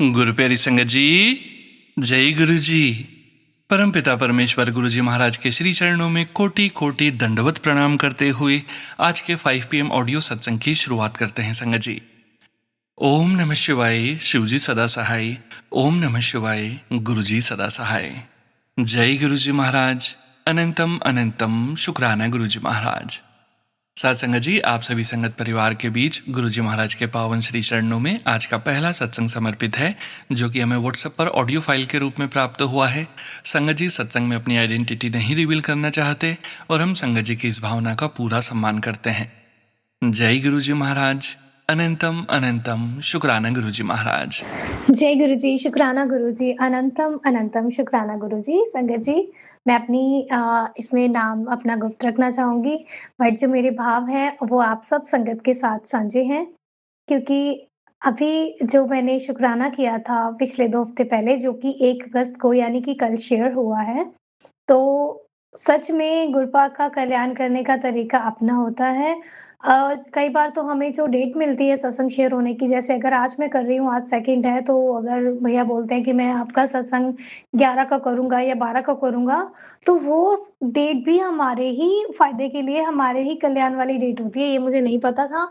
गुरु प्यारी संगत जी, जय गुरु जी। परमपिता परमेश्वर गुरु जी महाराज के श्री चरणों में कोटि कोटि दंडवत प्रणाम करते हुए आज के 5 PM ऑडियो सत्संग की शुरुआत करते हैं संगत जी। ओम नमः शिवाय, शिवजी सदा सहाय। ओम नमः शिवाय, गुरु जी सदा सहाय। जय गुरु जी महाराज। अनंतम अनंतम शुक्राना गुरु जी महाराज। साथ संगत जी, आप सभी संगत परिवार के बीच गुरु जी महाराज के पावन श्री चरणों में आज का पहला सत्संग समर्पित है, जो कि हमें व्हाट्सएप पर ऑडियो फाइल के रूप में प्राप्त हुआ है। संगत जी सत्संग में अपनी आइडेंटिटी नहीं रिवील करना चाहते और हम संगत जी की इस भावना का पूरा सम्मान करते हैं। जय गुरु जी महाराज। अनंतम अनंतम शुक्राना गुरु जी महाराज। जय गुरु जी, शुक्राना गुरु जी, अनंतम अनंतम शुक्राना गुरु जी। संगत जी, मैं अपनी इसमें नाम अपना गुप्त रखना चाहूँगी, बट जो मेरे भाव हैं, वो आप सब संगत के साथ साझे हैं। क्योंकि अभी जो मैंने शुकराना किया था पिछले 2 हफ्ते पहले, जो कि 1 अगस्त को यानी कि कल शेयर हुआ है, तो सच में गुरपा का कल्याण करने का तरीका अपना होता है। कई बार तो हमें जो डेट मिलती है सत्संग शेयर होने की, जैसे अगर आज मैं कर रही हूँ, आज सेकंड है, तो अगर भैया बोलते हैं कि मैं आपका सत्संग 11 का करूँगा या 12 का करूँगा, तो वो स डेट भी हमारे ही फ़ायदे के लिए, हमारे ही कल्याण वाली डेट होती है, ये मुझे नहीं पता था।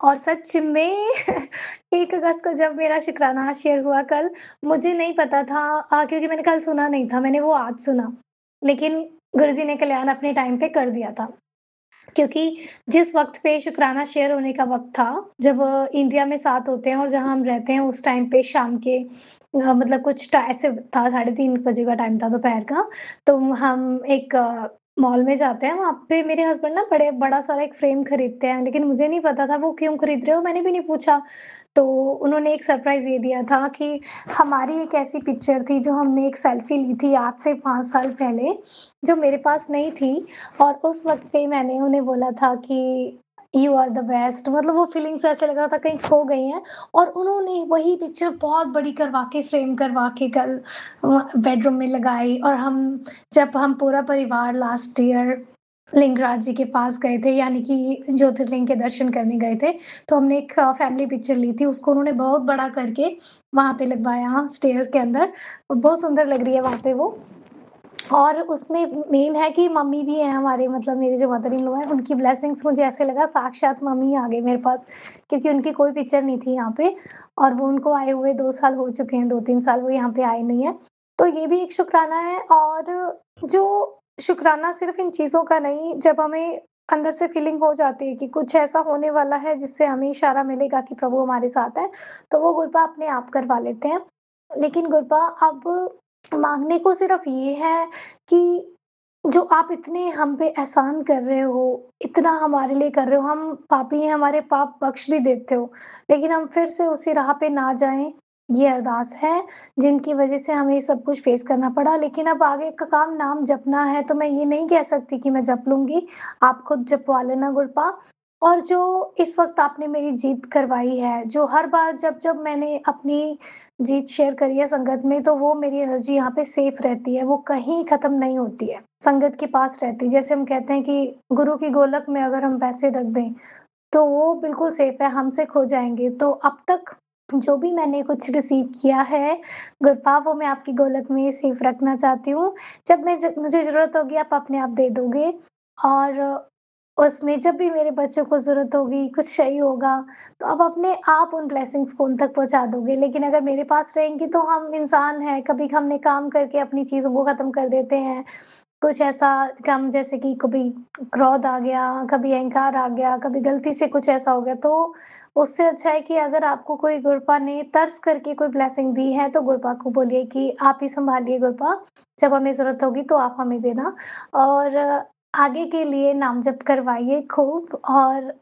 और सच में 1 अगस्त को जब मेरा शुकराना शेयर हुआ कल, मुझे नहीं पता था, क्योंकि मैंने कल सुना नहीं था, मैंने वो आज सुना। लेकिन गुरुजी ने कल्याण अपने टाइम पे कर दिया था। क्योंकि जिस वक़्त पे शुकराना शेयर होने का वक़्त था, जब इंडिया में 7 होते हैं और जहाँ हम रहते हैं उस टाइम पे शाम के मतलब कुछ ऐसे था, 3:30 बजे का टाइम था दोपहर का। तो हम एक मॉल में जाते हैं, वहाँ पे मेरे हस्बैंड ना बड़ा सारा एक फ्रेम खरीदते हैं, लेकिन मुझे नहीं पता था वो क्यों खरीद रहे हो, मैंने भी नहीं पूछा। तो उन्होंने एक सरप्राइज़ ये दिया था कि हमारी एक ऐसी पिक्चर थी जो हमने एक सेल्फी ली थी आज से 5 साल पहले, जो मेरे पास नहीं थी, और उस वक़्त पे मैंने उन्हें बोला था कि यू आर द बेस्ट, मतलब वो फीलिंग्स ऐसे लग रहा था कहीं खो गई हैं, और उन्होंने वही पिक्चर बहुत बड़ी करवा के फ्रेम करवा के कल बेडरूम में लगाई। और जब हम पूरा परिवार लास्ट ईयर लिंगराज जी के पास गए थे, यानी कि ज्योतिर्लिंग के दर्शन करने गए थे, तो हमने एक फैमिली पिक्चर ली थी, उसको उन्होंने बहुत बड़ा करके वहाँ पे लगवाया स्टेयर्स के अंदर। बहुत सुंदर लग रही है वहाँ पे वो। और उसमें मेन है कि मम्मी भी हैं हमारे, मतलब मेरे जो मदर इन लॉ हैं, उनकी ब्लेसिंग्स, मुझे ऐसे लगा साक्षात मम्मी आ गई मेरे पास, क्योंकि उनकी कोई पिक्चर नहीं थी यहाँ पे, और वो उनको आए हुए 2 साल हो चुके हैं, 2-3 साल वो यहाँ पे आए नहीं हैं। तो ये भी एक शुकराना है। और जो शुकराना सिर्फ़ इन चीज़ों का नहीं, जब हमें अंदर से फीलिंग हो जाती है कि कुछ ऐसा होने वाला है जिससे हमें इशारा मिलेगा कि प्रभु हमारे साथ है, तो वो गुरबा अपने आप करवा लेते हैं। लेकिन गुरबा अब माँगने को सिर्फ़ ये है कि जो आप इतने हम पे एहसान कर रहे हो, इतना हमारे लिए कर रहे हो, हम पापी हैं, हमारे पाप बख्श भी देते हो, लेकिन हम फिर से उसी राह पे ना जाएँ, ये अरदास है, जिनकी वज़ह से हमें ये सब कुछ फ़ेस करना पड़ा। लेकिन अब आगे का काम नाम जपना है, तो मैं ये नहीं कह सकती कि मैं जप लूँगी, आप खुद जपवा लेना गुरपा। और जो इस वक़्त आपने मेरी जीत करवाई है, जो हर बार जब-जब मैंने अपनी जीत शेयर करी है संगत में, तो वो मेरी एनर्जी यहाँ पे सेफ रहती है, वो कहीं ख़त्म नहीं होती है, संगत के पास रहती है। जैसे हम कहते हैं कि गुरु की गोलक में अगर हम पैसे रख दें, तो वो बिल्कुल सेफ है, हमसे खो जाएँगे। तो अब तक जो भी मैंने कुछ रिसीव किया है, गुरपा, वो मैं आपकी गोलक में सेफ रखना चाहती हूँ। जब मुझे ज़रूरत होगी, आप अपने आप दे दोगे। और उसमें जब भी मेरे बच्चों को ज़रूरत होगी, कुछ चाहिए होगा, तो आप अपने आप उन ब्लेसिंग्स को उन तक पहुँचा दोगे। लेकिन अगर मेरे पास रहेंगी, तो हम इंसान हैं, कभी हमने काम करके अपनी चीज़ों को ख़त्म कर देते हैं। कुछ ऐसा काम, जैसे कि कभी क्रोध आ गया, कभी अहंकार आ गया, कभी गलती से कुछ ऐसा हो गया, तो उससे अच्छा है कि अगर आपको कोई गुरपा ने तर्स करके कोई ब्लेसिंग दी है, तो गुरपा को बोलिए कि आप ही सँभालिए गुरपा, जब हमें ज़रूरत होगी तो आप हमें देना। और आगे के लिए नाम जप करवाइए खूब, और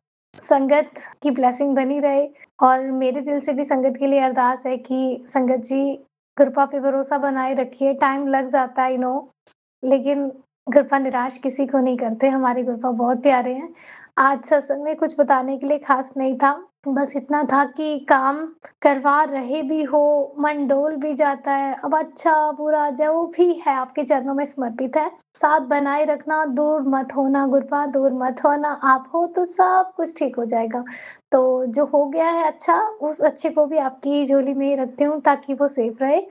संगत की ब्लेसिंग बनी रहे। और मेरे दिल से भी संगत के लिए अरदास है कि संगत जी, कृपा पे भरोसा बनाए रखिए। टाइम लग जाता है, आई नो, लेकिन कृपा निराश किसी को नहीं करते, हमारे कृपा बहुत प्यारे हैं। आज सत्संग में कुछ बताने के लिए ख़ास नहीं था, बस इतना था कि काम करवा रहे भी हो, मन डोल भी जाता है। अब अच्छा बुरा जो भी है आपके चरणों में समर्पित है। साथ बनाए रखना, दूर मत होना गुरुपा, दूर मत होना। आप हो तो सब कुछ ठीक हो जाएगा। तो जो हो गया है अच्छा, उस अच्छे को भी आपकी झोली में ही रखती हूँ ताकि वो सेफ रहे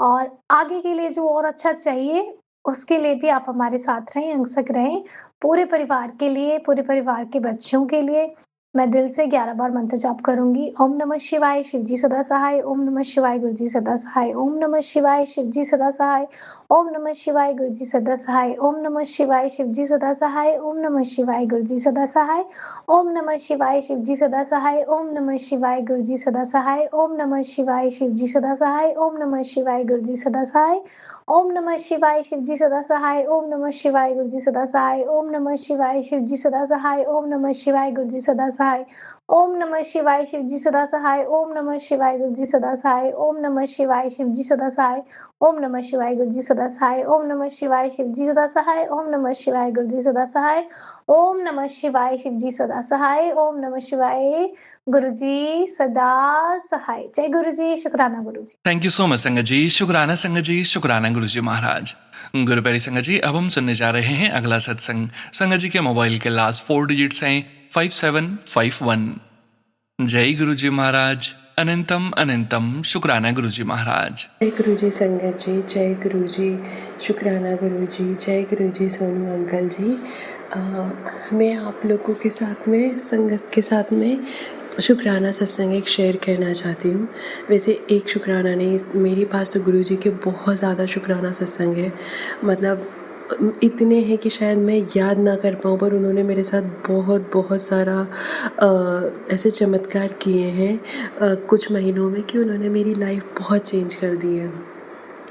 और आगे के लिए जो और अच्छा चाहिए, उसके लिए भी आप हमारे साथ रहें, अंग-संग रहें। पूरे परिवार के लिए, पूरे परिवार के बच्चों के लिए मैं दिल से 11 बार मंत्र जाप करूँगी। ओम नमः शिवाय, शिव जी सदा सहाय। ओम नमः शिवाय, गुरु जी सदा सहाय। ओम नमः शिवाय, शिव जी सदा सहाय। ओम नमः शिवाय, गुरु जी सदा सहाय। ओम नमः शिवाय, शिव जी सदा सहाय। ओम नमः शिवाय, गुरु जी सदा सहाय। ओम नमः शिवाय, शिव जी सदा सहाय। ओम नमः शिवाय, गुरु जी सदा सहाय। ओम नमः शिवाय, शिव जी सदा सहाय। ओम नमः शिवाय, गुरु जी सदा सहाय। ओम नमः शिवाय, शिव जी सदा सहाय। ओम नमः शिवाय, गुरु जी सदा सहाय। ओम नमः शिवाय, शिव जी सदा सहाय। ओम नमः शिवाय, गुरु जी सदा सहाय। ओम नमः शिवाय, शिव जी सदा सहाय। ओम नमः शिवाय, गुरु जी सदा सहाय। ओम नमः शिवाय, शिव जी सदा सहाय। ओम नमः शिवाय, गुरु जी सदा सहाय। ओम नमः शिवाय, शिव जी सदा सहाय। ओम नमः शिवाय, गुरु जी सदा सहाय। ओम नमः शिवाय, शिव जी सदा सहाय। ओम नमः शिवाय, गुरु जी सदा सहाय। जय गुरु जी, शुक्राना गुरु जी। थैंक यू सो मच संगत जी, शुक्राना संगत जी, शुक्राना गुरु जी महाराज। गुरु प्यारी संगत जी, अब हम सुनने जा रहे हैं अगला सत्संग। संगत जी के मोबाइल के लास्ट 4 डिजिट्स हैं 5751। जय गुरु जी महाराज, अनंतम अनंतम शुक्राना गुरु जी महाराज। जय गुरु जी संगत जी, जय गुरु जी, शुक्राना गुरु जी, जय गुरु जी सोनू अंकल जी। मैं आप लोगों के साथ में, संगत के साथ में शुक्राना सत्संग एक शेयर करना चाहती हूँ। वैसे एक शुक्राना नहीं, मेरे पास तो गुरु जी के बहुत ज़्यादा शुक्राना सत्संग है। मतलब इतने हैं कि शायद मैं याद ना कर पाऊँ, पर उन्होंने मेरे साथ बहुत बहुत सारा ऐसे चमत्कार किए हैं कुछ महीनों में कि उन्होंने मेरी लाइफ बहुत चेंज कर दी है।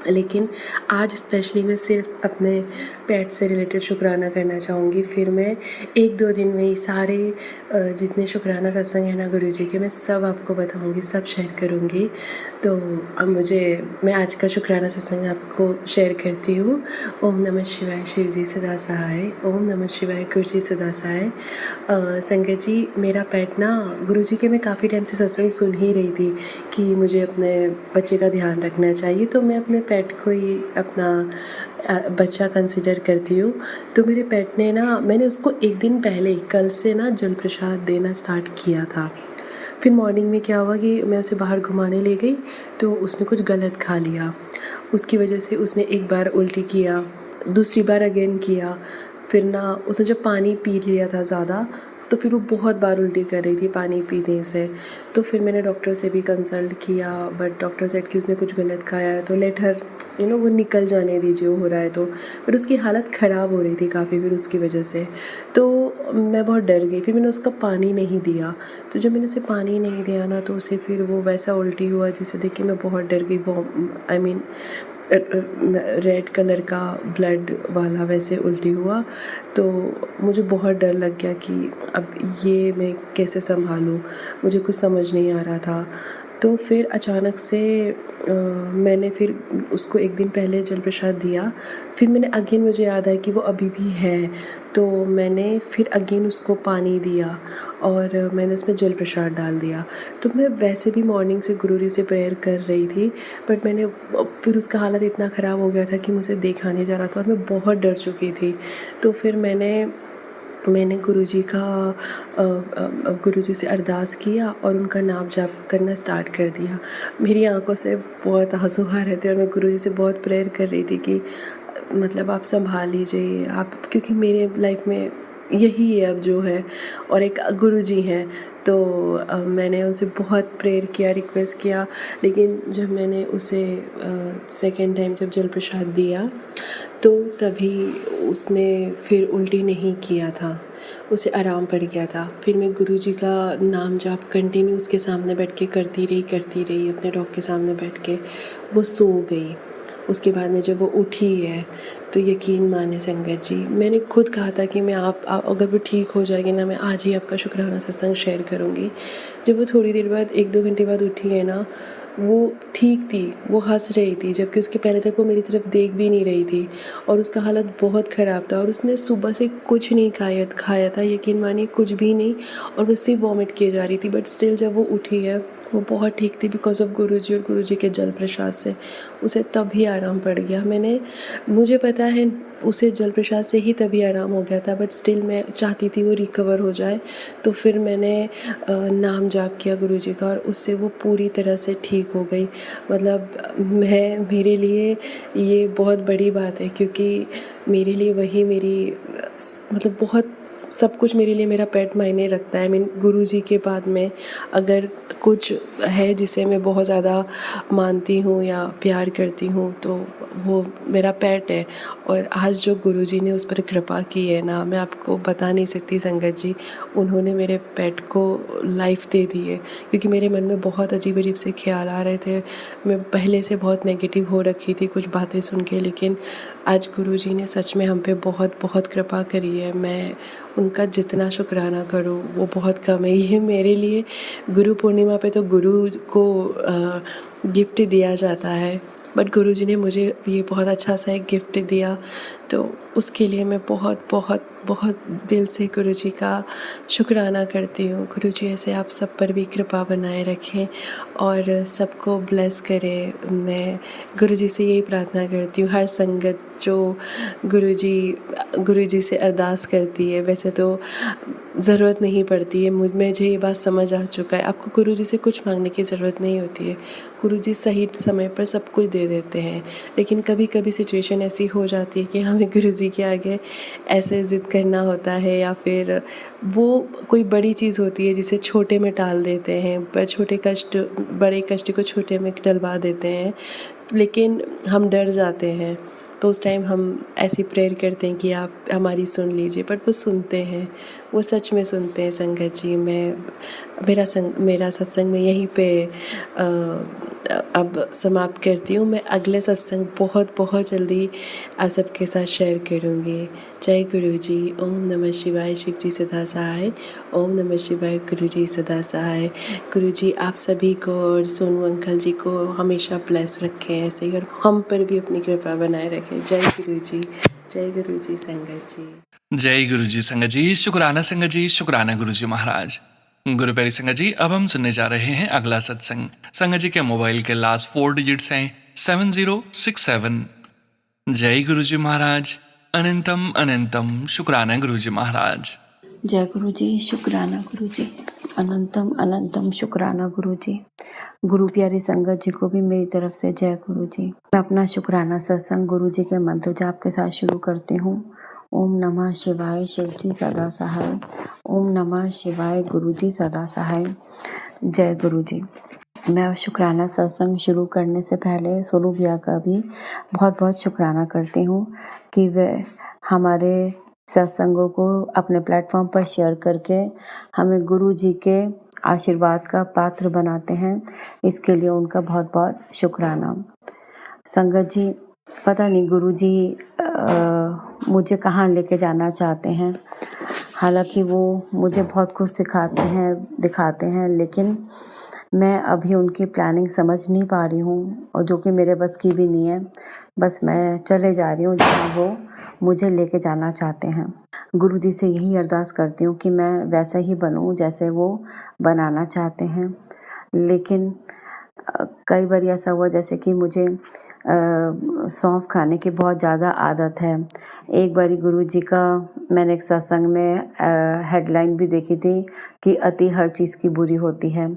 लेकिन आज स्पेशली मैं सिर्फ अपने पेट से रिलेटेड शुक्राना करना चाहूँगी। फिर मैं 1-2 दिन में ही सारे जितने शुक्राना सत्संग है ना गुरु जी के, मैं सब आपको बताऊँगी, सब शेयर करूँगी। तो अब मैं आज का शुक्राना सत्संग आपको शेयर करती हूँ। ओम नमः शिवाय, शिव जी सदा सहाय। ओम नमः शिवाय, गुरु जी सदा सहाय। संगत जी, मेरा पेट ना, गुरु जी के मैं काफ़ी टाइम से सत्संग सुन ही रही थी कि मुझे अपने बच्चे का ध्यान रखना चाहिए, तो मैं अपने पेट को ही अपना बच्चा कंसिडर करती हूँ। तो मेरे पेट ने ना, मैंने उसको एक दिन पहले, कल से ना जल प्रसाद देना स्टार्ट किया था। फिर मॉर्निंग में क्या हुआ कि मैं उसे बाहर घुमाने ले गई तो उसने कुछ गलत खा लिया। उसकी वजह से उसने एक बार उल्टी किया, दूसरी बार अगेन किया। फिर ना उसने जब पानी पी लिया था ज़्यादा, तो फिर वो बहुत बार उल्टी कर रही थी पानी पीने से। तो फिर मैंने डॉक्टर से भी कंसल्ट किया, बट डॉक्टर सेड कि उसने कुछ गलत खाया है, तो लेट हर वो निकल जाने दीजिए, हो रहा है तो। बट उसकी हालत ख़राब हो रही थी काफ़ी फिर उसकी वजह से। तो मैं बहुत डर गई, फिर मैंने उसका पानी नहीं दिया। तो जब मैंने उसे पानी नहीं दिया ना, तो उसे फिर वो वैसा उल्टी हुआ जिसे देख के मैं बहुत डर गई। आई मीन रेड कलर का ब्लड वाला वैसे उल्टी हुआ। तो मुझे बहुत डर लग गया कि अब ये मैं कैसे संभालूं, मुझे कुछ समझ नहीं आ रहा था। तो फिर अचानक से मैंने फिर उसको एक दिन पहले जल प्रसाद दिया। फिर मैंने अगेन, मुझे याद है कि वो अभी भी है, तो मैंने फिर अगेन उसको पानी दिया और मैंने उसमें जल प्रसाद डाल दिया। तो मैं वैसे भी मॉर्निंग से गुरु जी से प्रेयर कर रही थी, बट मैंने फिर उसका हालत इतना ख़राब हो गया था कि मुझे देखा नहीं जा रहा था और मैं बहुत डर चुकी थी। तो फिर मैंने गुरुजी से अरदास किया और उनका नाम जाप करना स्टार्ट कर दिया। मेरी आंखों से बहुत आंसू आ रहे थे और मैं गुरुजी से बहुत प्रेयर कर रही थी कि मतलब आप संभाल लीजिए आप, क्योंकि मेरे लाइफ में यही है अब जो है, और एक गुरुजी हैं। तो मैंने उनसे बहुत प्रेयर किया, रिक्वेस्ट किया। लेकिन जब मैंने उसे सेकेंड टाइम जब जल प्रसाद दिया, तो तभी उसने फिर उल्टी नहीं किया था, उसे आराम पड़ गया था। फिर मैं गुरुजी का नाम जाप कंटिन्यू उसके सामने बैठ के करती रही अपने डॉग के सामने बैठ के। वो सो गई। उसके बाद में जब वो उठी है, तो यकीन माने संगत जी, मैंने खुद कहा था कि मैं आप अगर वो ठीक हो जाएगी ना, मैं आज ही आपका शुक्राना सत्संग शेयर करूँगी। जब वो थोड़ी देर बाद 1-2 घंटे बाद उठी है ना, वो ठीक थी, वो हंस रही थी, जबकि उसके पहले तक वो मेरी तरफ देख भी नहीं रही थी और उसका हालत बहुत ख़राब था और उसने सुबह से कुछ नहीं खाया था, यकीन मानिए कुछ भी नहीं, और वो सिर्फ वॉमिट किए जा रही थी। बट स्टिल जब वो उठी है वो बहुत ठीक थी बिकॉज ऑफ गुरुजी और गुरुजी के जल प्रसाद से उसे तभी आराम पड़ गया। मुझे पता है उसे जल प्रसाद से ही तभी आराम हो गया था, बट स्टिल मैं चाहती थी वो रिकवर हो जाए, तो फिर मैंने नाम जाप किया गुरुजी का और उससे वो पूरी तरह से ठीक हो गई। मतलब मेरे लिए ये बहुत बड़ी बात है, क्योंकि मेरे लिए वही मेरी मतलब बहुत सब कुछ मेरे लिए मेरा पेट मायने रखता है। गुरुजी के बाद में अगर कुछ है जिसे मैं बहुत ज़्यादा मानती हूँ या प्यार करती हूँ तो वो मेरा पेट है। और आज जो गुरुजी ने उस पर कृपा की है ना, मैं आपको बता नहीं सकती संगत जी। उन्होंने मेरे पेट को लाइफ दे दी है, क्योंकि मेरे मन में बहुत अजीब अजीब से ख्याल आ रहे थे। मैं पहले से बहुत नेगेटिव हो रखी थी कुछ बातें सुन के, लेकिन आज गुरुजी ने सच में हम पे बहुत बहुत कृपा करी है। मैं उनका जितना शुक्राना करूँ वो बहुत कम है। ये मेरे लिए गुरु पूर्णिमा पे तो गुरु को गिफ्ट दिया जाता है, बट गुरुजी ने मुझे ये बहुत अच्छा सा एक गिफ्ट दिया, तो उसके लिए मैं बहुत बहुत बहुत दिल से गुरुजी का शुक्राना करती हूँ। गुरुजी ऐसे आप सब पर भी कृपा बनाए रखें और सबको ब्लेस करें। मैं गुरुजी से यही प्रार्थना करती हूँ, हर संगत जो गुरुजी से अरदास करती है, वैसे तो ज़रूरत नहीं पड़ती है, मुझे ये बात समझ आ चुका है, आपको गुरुजी से कुछ मांगने की ज़रूरत नहीं होती है। गुरुजी सही समय पर सब कुछ दे देते हैं, लेकिन कभी कभी सिचुएशन ऐसी हो जाती है कि हमें गुरुजी के आगे ऐसे ज़िद करना होता है, या फिर वो कोई बड़ी चीज़ होती है जिसे छोटे में टाल देते हैं, बड़े कष्ट को छोटे में टलवा देते हैं, लेकिन हम डर जाते हैं। तो उस टाइम हम ऐसी प्रेयर करते हैं कि आप हमारी सुन लीजिए, बट वो सुनते हैं, वो सच में सुनते हैं संगत जी। मेरा सत्संग में यहीं पे अब समाप्त करती हूँ। मैं अगले सत्संग बहुत बहुत जल्दी आप सबके साथ शेयर करूँगी। जय गुरु जी। ओम नमः शिवाय। शिव जी सदा सहाय। ओम नमः शिवाय। गुरु जी सदा सहाय। गुरु जी आप सभी को और सोनू अंकल जी को हमेशा ब्लेस रखें ऐसे ही, और हम पर भी अपनी कृपा बनाए रखें। जय गुरु जी। जय गुरु जी संगत जी। जय गुरु जी संगत जी। शुक्राना संगत जी, शुक्राना गुरु जी महाराज। गुरु प्यारी संगत जी, अब हम सुनने जा रहे हैं अगला सत्संग। संगत जी के मोबाइल के लास्ट 4 डिजिट्स हैं 7067। जय गुरु जी महाराज। अनंतम अनंतम शुक्राना गुरु जी महाराज। जय गुरु जी। शुक्राना गुरु जी। अनंतम अनंतम शुक्राना गुरु जी। गुरु प्यारी संगत जी को भी मेरी तरफ से जय गुरु जी। मैं अपना शुक्राना सत्संग गुरु जी के मंत्र जाप के साथ शुरू करती हूँ। ओम नमः शिवाय। शिव जी सदा सहाय। ओम नमः शिवाय। गुरु जी सदा सहाय। जय गुरु जी। मैं शुक्राना सत्संग शुरू करने से पहले सोनू भैया का भी बहुत बहुत शुक्राना करती हूँ कि वे हमारे सत्संगों को अपने प्लेटफॉर्म पर शेयर करके हमें गुरु जी के आशीर्वाद का पात्र बनाते हैं। इसके लिए उनका बहुत बहुत शुक्राना। संगत जी, पता नहीं गुरु जी मुझे कहाँ लेके जाना चाहते हैं। हालांकि वो मुझे बहुत कुछ सिखाते हैं, दिखाते हैं, लेकिन मैं अभी उनकी प्लानिंग समझ नहीं पा रही हूँ, और जो कि मेरे बस की भी नहीं है। बस मैं चले जा रही हूँ जहाँ वो मुझे लेके जाना चाहते हैं। गुरु जी से यही अरदास करती हूँ कि मैं वैसा ही बनूँ जैसे वो बनाना चाहते हैं। लेकिन कई बार ऐसा हुआ जैसे कि मुझे सौंफ खाने की बहुत ज़्यादा आदत है। एक बारी गुरुजी का मैंने एक सत्संग में हेडलाइन भी देखी थी कि अति हर चीज़ की बुरी होती है।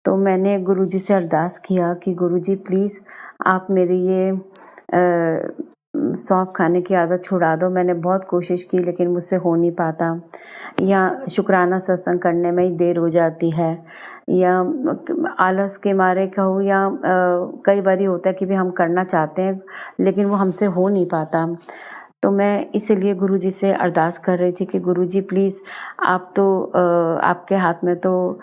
तो मैंने गुरुजी से अरदास किया कि गुरुजी प्लीज़ आप मेरी ये सौंफ खाने की आदत छुड़ा दो। मैंने बहुत कोशिश की लेकिन मुझसे हो नहीं पाता, या शुक्राना सत्संग करने में ही देर हो जाती है, या आलस के मारे कहूँ, या कई बारी होता है कि भी हम करना चाहते हैं लेकिन वो हमसे हो नहीं पाता। तो मैं इसीलिए गुरुजी से अरदास कर रही थी कि गुरुजी प्लीज़ आप तो आपके हाथ में तो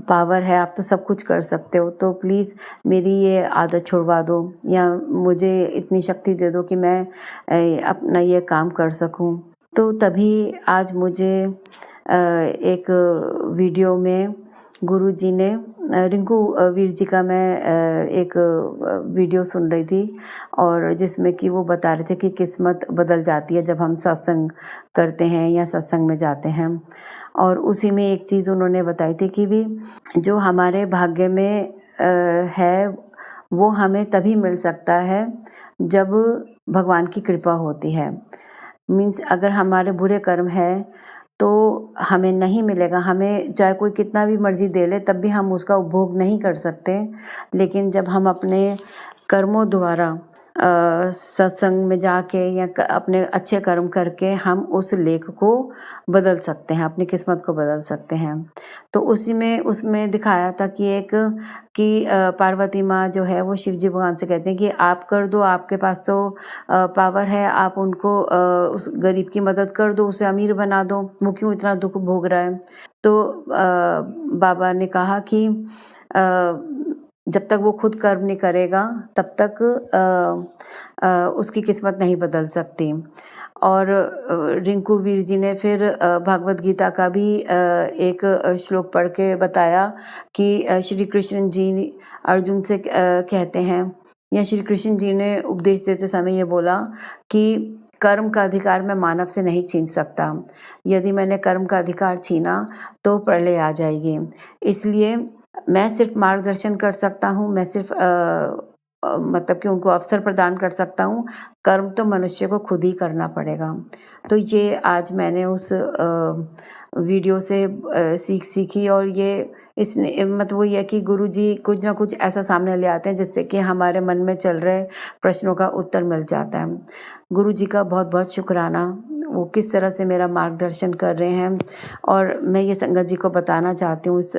पावर है, आप तो सब कुछ कर सकते हो, तो प्लीज़ मेरी ये आदत छुड़वा दो, या मुझे इतनी शक्ति दे दो कि मैं अपना ये काम कर सकूं। तो तभी आज मुझे एक वीडियो में गुरु जी ने रिंकू वीर जी का मैं एक वीडियो सुन रही थी और जिसमें कि वो बता रहे थे कि किस्मत बदल जाती है जब हम सत्संग करते हैं या सत्संग में जाते हैं। और उसी में एक चीज़ उन्होंने बताई थी कि भी जो हमारे भाग्य में है वो हमें तभी मिल सकता है जब भगवान की कृपा होती है। मीन्स अगर हमारे बुरे कर्म है तो हमें नहीं मिलेगा, हमें चाहे कोई कितना भी मर्जी दे ले तब भी हम उसका उपभोग नहीं कर सकते। लेकिन जब हम अपने कर्मों द्वारा सत्संग में जाके या अपने अच्छे कर्म करके हम उस लेख को बदल सकते हैं, अपनी किस्मत को बदल सकते हैं। तो उसी में उसमें दिखाया था कि पार्वती माँ जो है वो शिव जी भगवान से कहते हैं कि आप कर दो, आपके पास तो पावर है, आप उनको उस गरीब की मदद कर दो, उसे अमीर बना दो, वो क्यों इतना दुख भोग रहा है। तो बाबा ने कहा कि जब तक वो खुद कर्म नहीं करेगा तब तक उसकी किस्मत नहीं बदल सकती। और रिंकू वीर जी ने फिर भागवत गीता का भी एक श्लोक पढ़ के बताया कि श्री कृष्ण जी अर्जुन से कहते हैं या श्री कृष्ण जी ने उपदेश देते समय ये बोला कि कर्म का अधिकार मैं मानव से नहीं छीन सकता, यदि मैंने कर्म का अधिकार छीना तो प्रलय आ जाएगी। इसलिए मैं सिर्फ मार्गदर्शन कर सकता हूँ, मैं सिर्फ मतलब कि उनको अवसर प्रदान कर सकता हूँ, कर्म तो मनुष्य को खुद ही करना पड़ेगा। तो ये आज मैंने उस वीडियो से सीख सीखी और ये इसने मतलब वो ये कि गुरु जी कुछ ना कुछ ऐसा सामने ले आते हैं जिससे कि हमारे मन में चल रहे प्रश्नों का उत्तर मिल जाता है। गुरु जी का बहुत बहुत शुक्राना, वो किस तरह से मेरा मार्गदर्शन कर रहे हैं। और मैं ये संगत जी को बताना चाहती हूँ इस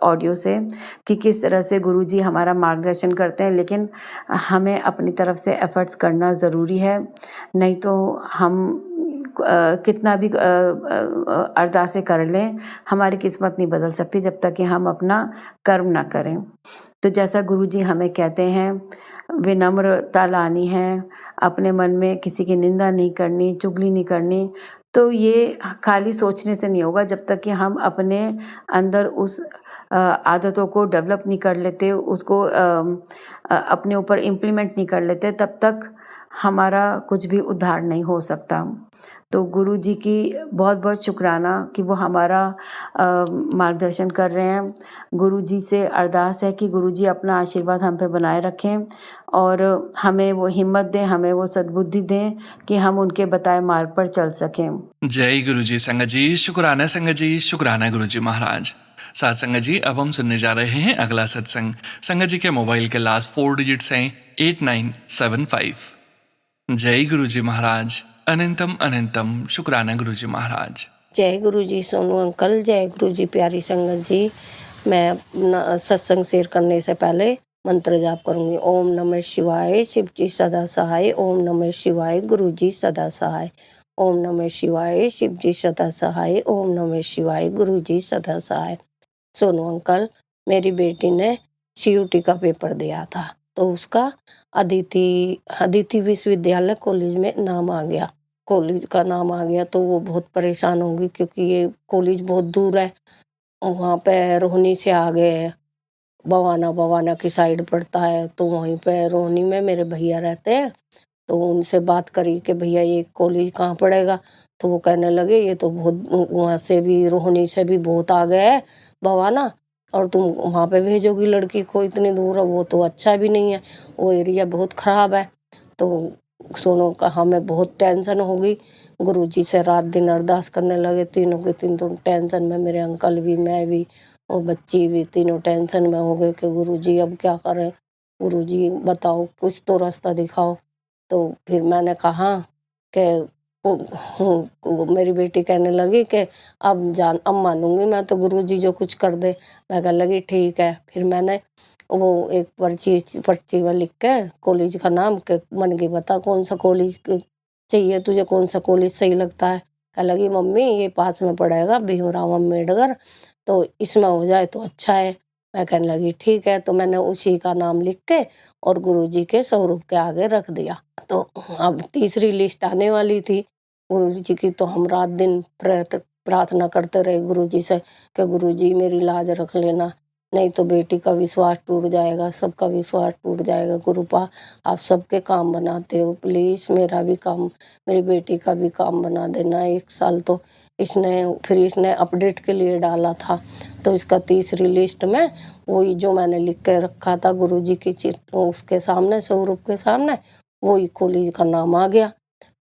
ऑडियो से कि किस तरह से गुरु जी हमारा मार्गदर्शन करते हैं, लेकिन हमें अपनी तरफ से एफर्ट्स करना ज़रूरी है, नहीं तो हम कितना भी अरदासें कर लें हमारी किस्मत नहीं बदल सकती जब तक कि हम अपना कर्म ना करें। तो जैसा गुरु जी हमें कहते हैं विनम्रता लानी है, अपने मन में किसी की निंदा नहीं करनी, चुगली नहीं करनी। तो ये खाली सोचने से नहीं होगा जब तक कि हम अपने अंदर उस आदतों को डेवलप नहीं कर लेते, उसको अपने ऊपर इम्प्लीमेंट नहीं कर लेते, तब तक हमारा कुछ भी उद्धार नहीं हो सकता। तो गुरु जी की बहुत बहुत शुक्राना कि वो हमारा मार्गदर्शन कर रहे हैं। गुरु जी से अरदास है कि गुरु जी अपना आशीर्वाद हम पे बनाए रखें और हमें वो हिम्मत दें, हमें वो सद्बुद्धि दें कि हम उनके बताए मार्ग पर चल सकें। जय गुरु जी संगत जी, शुक्राना संगत जी, शुक्राना गुरु जी महाराज। साथ संगत जी अब हम सुनने जा रहे हैं अगला सत्संग। संगत जी के मोबाइल के लास्ट 4 डिजिट्स हैं 8975। जय गुरु जी महाराज, अनंतम अनंतम शुक्राना गुरु जी महाराज। जय गुरु जी सोनू अंकल, जय गुरु जी प्यारी संगत जी। मैं अपना सत्संग शेयर करने से पहले मंत्र जाप करूंगी। ओम नमः शिवाय, शिव जी सदा सहाय। ओम नमः शिवाय, गुरु जी सदा सहाय। ओम नमः शिवाय, शिव जी सदा सहाय। ओम नमः शिवाय, गुरु जी सदा सहाय। सोनू अंकल, मेरी बेटी ने CUT का पेपर दिया था तो उसका अदिति विश्वविद्यालय कॉलेज में नाम आ गया, कॉलेज का नाम आ गया तो वो बहुत परेशान होगी क्योंकि ये कॉलेज बहुत दूर है। वहाँ पे रोहनी से आगे बवाना की साइड पड़ता है, तो वहीं पे रोहनी में मेरे भैया रहते हैं। तो उनसे बात करी कि भैया ये कॉलेज कहाँ पड़ेगा, तो वो कहने लगे ये तो बहुत वहाँ से भी रोहनी से भी बहुत आगे है बवाना, और तुम वहाँ पे भेजोगी लड़की को इतनी दूर, वो तो अच्छा भी नहीं है, वो एरिया बहुत ख़राब है। तो सोनू का हमें बहुत टेंशन हो गई। गुरुजी से रात दिन अरदास करने लगे, तीनों के तीनों टेंशन में, मेरे अंकल भी, मैं भी और बच्ची भी, तीनों टेंशन में हो गए कि गुरुजी अब क्या करें, गुरुजी बताओ कुछ तो रास्ता दिखाओ। तो फिर मैंने कहा कि मेरी बेटी कहने लगी कि अब मानूंगी मैं तो गुरुजी जो कुछ कर दे। मैं कहने लगी ठीक है। फिर मैंने वो एक पर्ची में लिख के कॉलेज का नाम के मन की बता कौन सा कॉलेज चाहिए तुझे, कौन सा कॉलेज सही लगता है। कह लगी मम्मी ये पास में पड़ेगा भीमराव अम्बेडकर, तो इसमें हो जाए तो अच्छा है। मैं कहने लगी ठीक है। तो मैंने उसी का नाम लिख के और गुरुजी के स्वरूप के आगे रख दिया। तो अब तीसरी लिस्ट आने वाली थी गुरुजी की, तो हम रात दिन प्रार्थना करते रहे गुरुजी से कि गुरुजी मेरी लाज रख लेना, नहीं तो बेटी का विश्वास टूट जाएगा, सबका विश्वास टूट जाएगा। गुरुपा आप सबके काम बनाते हो, प्लीज़ मेरा भी काम, मेरी बेटी का भी काम बना देना। 1 साल तो इसने अपडेट के लिए डाला था, तो इसका तीसरी लिस्ट में वही जो मैंने लिख के रखा था गुरुजी की उसके सामने, स्वरूप के सामने, वही कॉलेज का नाम आ गया।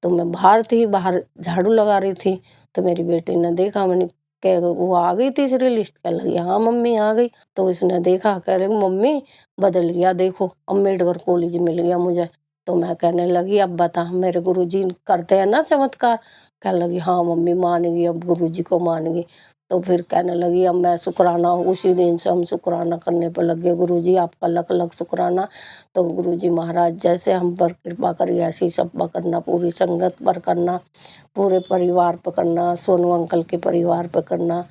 तो मैं बाहर थी, बाहर झाड़ू लगा रही थी, तो मेरी बेटी ने देखा, मैंने कह वो आ गई तीसरी लिस्ट, कह लगी हाँ मम्मी आ गई। तो उसने देखा, कह रही मम्मी बदल गया, देखो अम्बेडकर कॉलेज मिल गया मुझे। तो मैं कहने लगी अब बता, मेरे गुरुजी करते हैं ना चमत्कार। कह लगी हाँ मम्मी मान गई, अब गुरुजी को मान गई। तो फिर कहने लगी अब मैं शुक्राना, उसी दिन से हम शुक्राना करने पर लग गए, गुरुजी आपका लख लख शुक्राना। तो गुरुजी महाराज जैसे हम पर कृपा करिए ऐसी सब पर करना, पूरी संगत पर करना, पूरे परिवार पर करना, सोनू अंकल के परिवार पर करना,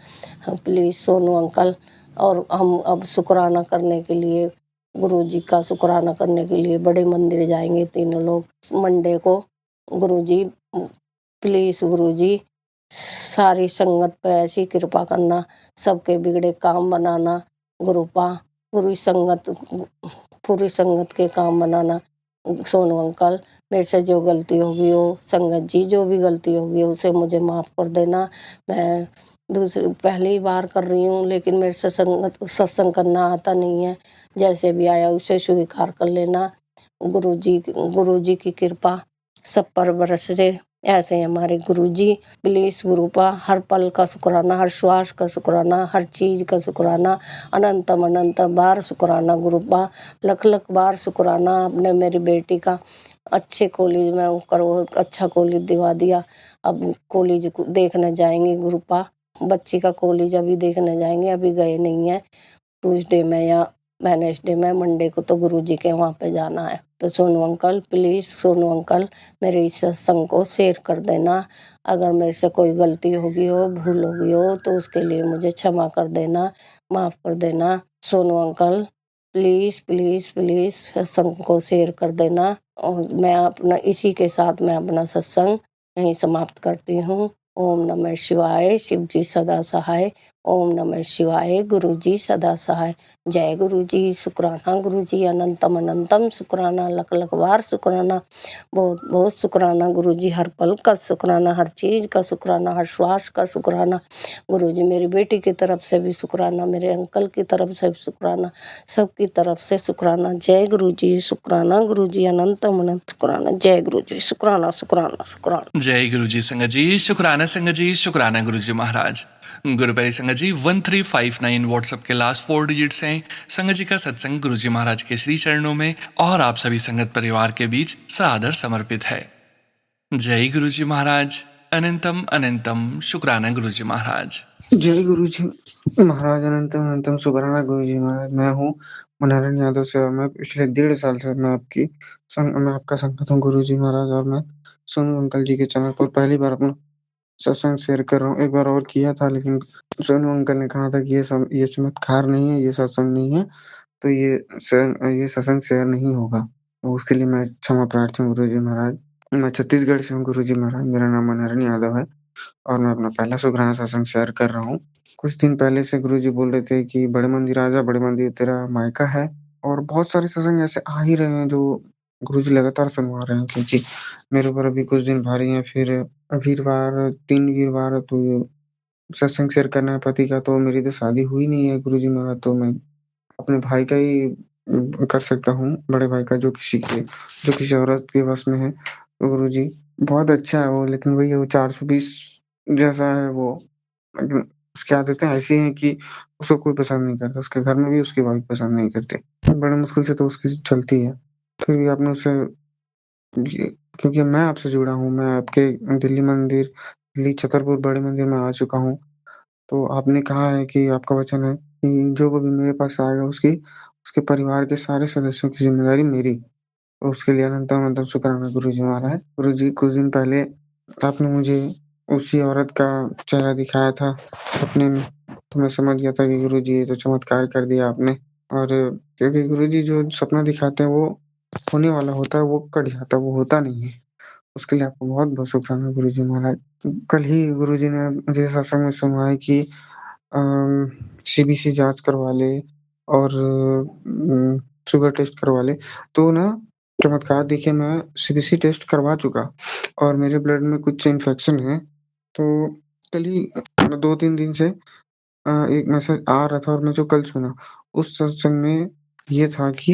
प्लीज़ सोनू अंकल। और हम अब शुक्राना करने के लिए, गुरुजी का शुक्राना करने के लिए बड़े मंदिर जाएंगे तीनों लोग मंडे को। गुरुजी प्लीज़ गुरुजी सारी संगत पे ऐसी कृपा करना, सबके बिगड़े काम बनाना, गुरुपा पूरी संगत के काम बनाना। सोनू अंकल मेरे से जो गलती होगी हो, संगत जी जो भी गलती होगी उसे मुझे माफ़ कर देना। मैं पहली बार कर रही हूँ, लेकिन मेरे से सत्संग करना आता नहीं है, जैसे भी आया उसे स्वीकार कर लेना। गुरुजी की कृपा सब पर बरसे, ऐसे हमारे गुरुजी। प्लीज़ गुरुपा हर पल का शुक्राना, हर श्वास का शुक्राना, हर चीज़ का शुक्राना, अनंतम अनंत बार शुक्राना गुरुपा, लख लख बार शुक्राना। आपने मेरी बेटी का अच्छे कॉलेज में करो, अच्छा कॉलेज दिवा दिया। अब कॉलेज देखने जाएंगे गुरुपा, बच्ची का कॉलेज अभी देखने जाएंगे, अभी गए नहीं है। ट्यूसडे में या वेडनेसडे में, मंडे को तो गुरुजी के वहाँ पे जाना है। तो Sonu uncle please, Sonu uncle मेरे इस सत्संग को शेयर कर देना। अगर मेरे से कोई गलती होगी हो, भूल होगी हो, तो उसके लिए मुझे क्षमा कर देना, माफ़ कर देना। Sonu uncle please please please सत्संग को शेयर कर देना। और मैं अपना इसी के साथ मैं अपना सत्संग यहीं समाप्त करती हूँ। ओम नमः शिवाय, शिव जी सदा सहाय। ओम नमः शिवाय, गुरु जी सदा सहाय। जय गुरु जी, शुक्राना गुरु जी, अनंतम अनंतम शुक्राना, लख लख बार शुक्राना, बहुत बहुत शुक्राना गुरु जी, हर पल का शुक्राना, हर चीज़ का शुक्राना, हर श्वास का शुक्राना गुरु जी। मेरी बेटी की तरफ से भी शुक्राना, मेरे अंकल की तरफ से भी शुक्राना, सबकी तरफ से शुक्राना। जय गुरु जी, शुक्राना गुरु जी, अनंतम अनंत शुक्राना। जय गुरु जी, शुक्राना शुक्राना शुक्राना। जय गुरु जी संगत जी, शुक्राना संगत जी, शुक्राना गुरु जी महाराज। गुरुपैरी संगत जी 1359 व्हाट्सएप के लास्ट 4 डिजिट्स हैं। संगत जी का सत्संग गुरु जी महाराज के श्री चरणों में और आप सभी संगत परिवार के बीच सादर समर्पित है। जय गुरु जी महाराज, अनंतम अनंतम शुक्राना गुरु जी महाराज। जय गुरु जी महाराज, अनंतम अनंतम शुक्राना गुरु जी महाराज। मैं हूँ मनहरन यादव से, और मैं पिछले 1.5 साल से मैं आपका संगत हूँ गुरु जी महाराज। और मैं सोनू अंकल जी के चैनल पर पहली बार अपना सत्संग शेयर कर रहा हूँ। एक बार और किया था, लेकिन सोनू अंकल ने कहा था कि ये चमत्कार नहीं है, ये सत्संग नहीं है, तो ये सत्संग शेयर नहीं होगा। तो उसके लिए मैं क्षमा प्रार्थी हूँ गुरु जी महाराज। मैं छत्तीसगढ़ से हूँ गुरु जी महाराज, मेरा नाम मनहरन यादव है और मैं अपना पहला शुक्राना सत्संग शेयर कर रहा हूँ। कुछ दिन पहले से गुरुजी बोल रहे थे कि बड़े मंदिर आ जा, बड़े मंदिर तेरा मायका है। और बहुत सारे सत्संग ऐसे आ ही रहे हैं जो गुरुजी लगातार सुनवा रहे हैं, क्योंकि मेरे ऊपर अभी कुछ दिन भारी हैं। फिर वीरवार 3 वीरवार तो सत्संग शेयर करना है पति का, तो मेरी तो शादी हुई नहीं है गुरुजी महाराज, तो मैं अपने भाई का ही कर सकता हूँ, बड़े भाई का, जो किसी औरत के वश में है। तो गुरुजी बहुत अच्छा है वो, लेकिन वही है, वो 420 जैसा है वो। लेकिन उसकी आदतें ऐसी हैं कि उसको कोई पसंद नहीं करता, उसके घर में भी उसकी वाइफ पसंद नहीं करती। बड़े मुश्किल से तो उसकी चलती है। फिर भी आपने उसे ये, क्योंकि मैं आपसे जुड़ा हूँ, मैं आपके दिल्ली छतरपुर बड़े मंदिर में आ चुका हूँ। तो आपने कहा है कि आपका वचन है कि जो कोई भी मेरे पास आएगा उसके परिवार के सारे सदस्यों की ज़िम्मेदारी मेरी। तो उसके लिए अनंतम अनंतम शुक्राना गुरुजी महाराज। गुरुजी कुछ दिन पहले आपने मुझे उसी औरत का चेहरा दिखाया था सपने में, तो मैं समझ गया था कि गुरुजी ये तो चमत्कार कर दिया आपने। और क्योंकि गुरुजी जो सपना दिखाते हैं वो होने वाला होता है, वो कट जाता है, वो होता नहीं है। उसके लिए आपको बहुत-बहुत शुक्राना गुरुजी महाराज। कल ही गुरुजी ने मुझे सत्संग में सुनवाया कि सीबीसी जाँच करवा ले और शुगर टेस्ट करवा ले। तो ना चमत्कार देखिए, मैं सीबीसी टेस्ट करवा चुका और मेरे ब्लड में कुछ इन्फेक्शन है। तो कल ही 2-3 दिन से एक मैसेज आ रहा था और मैं जो कल सुना, उस सत्संग में ये था कि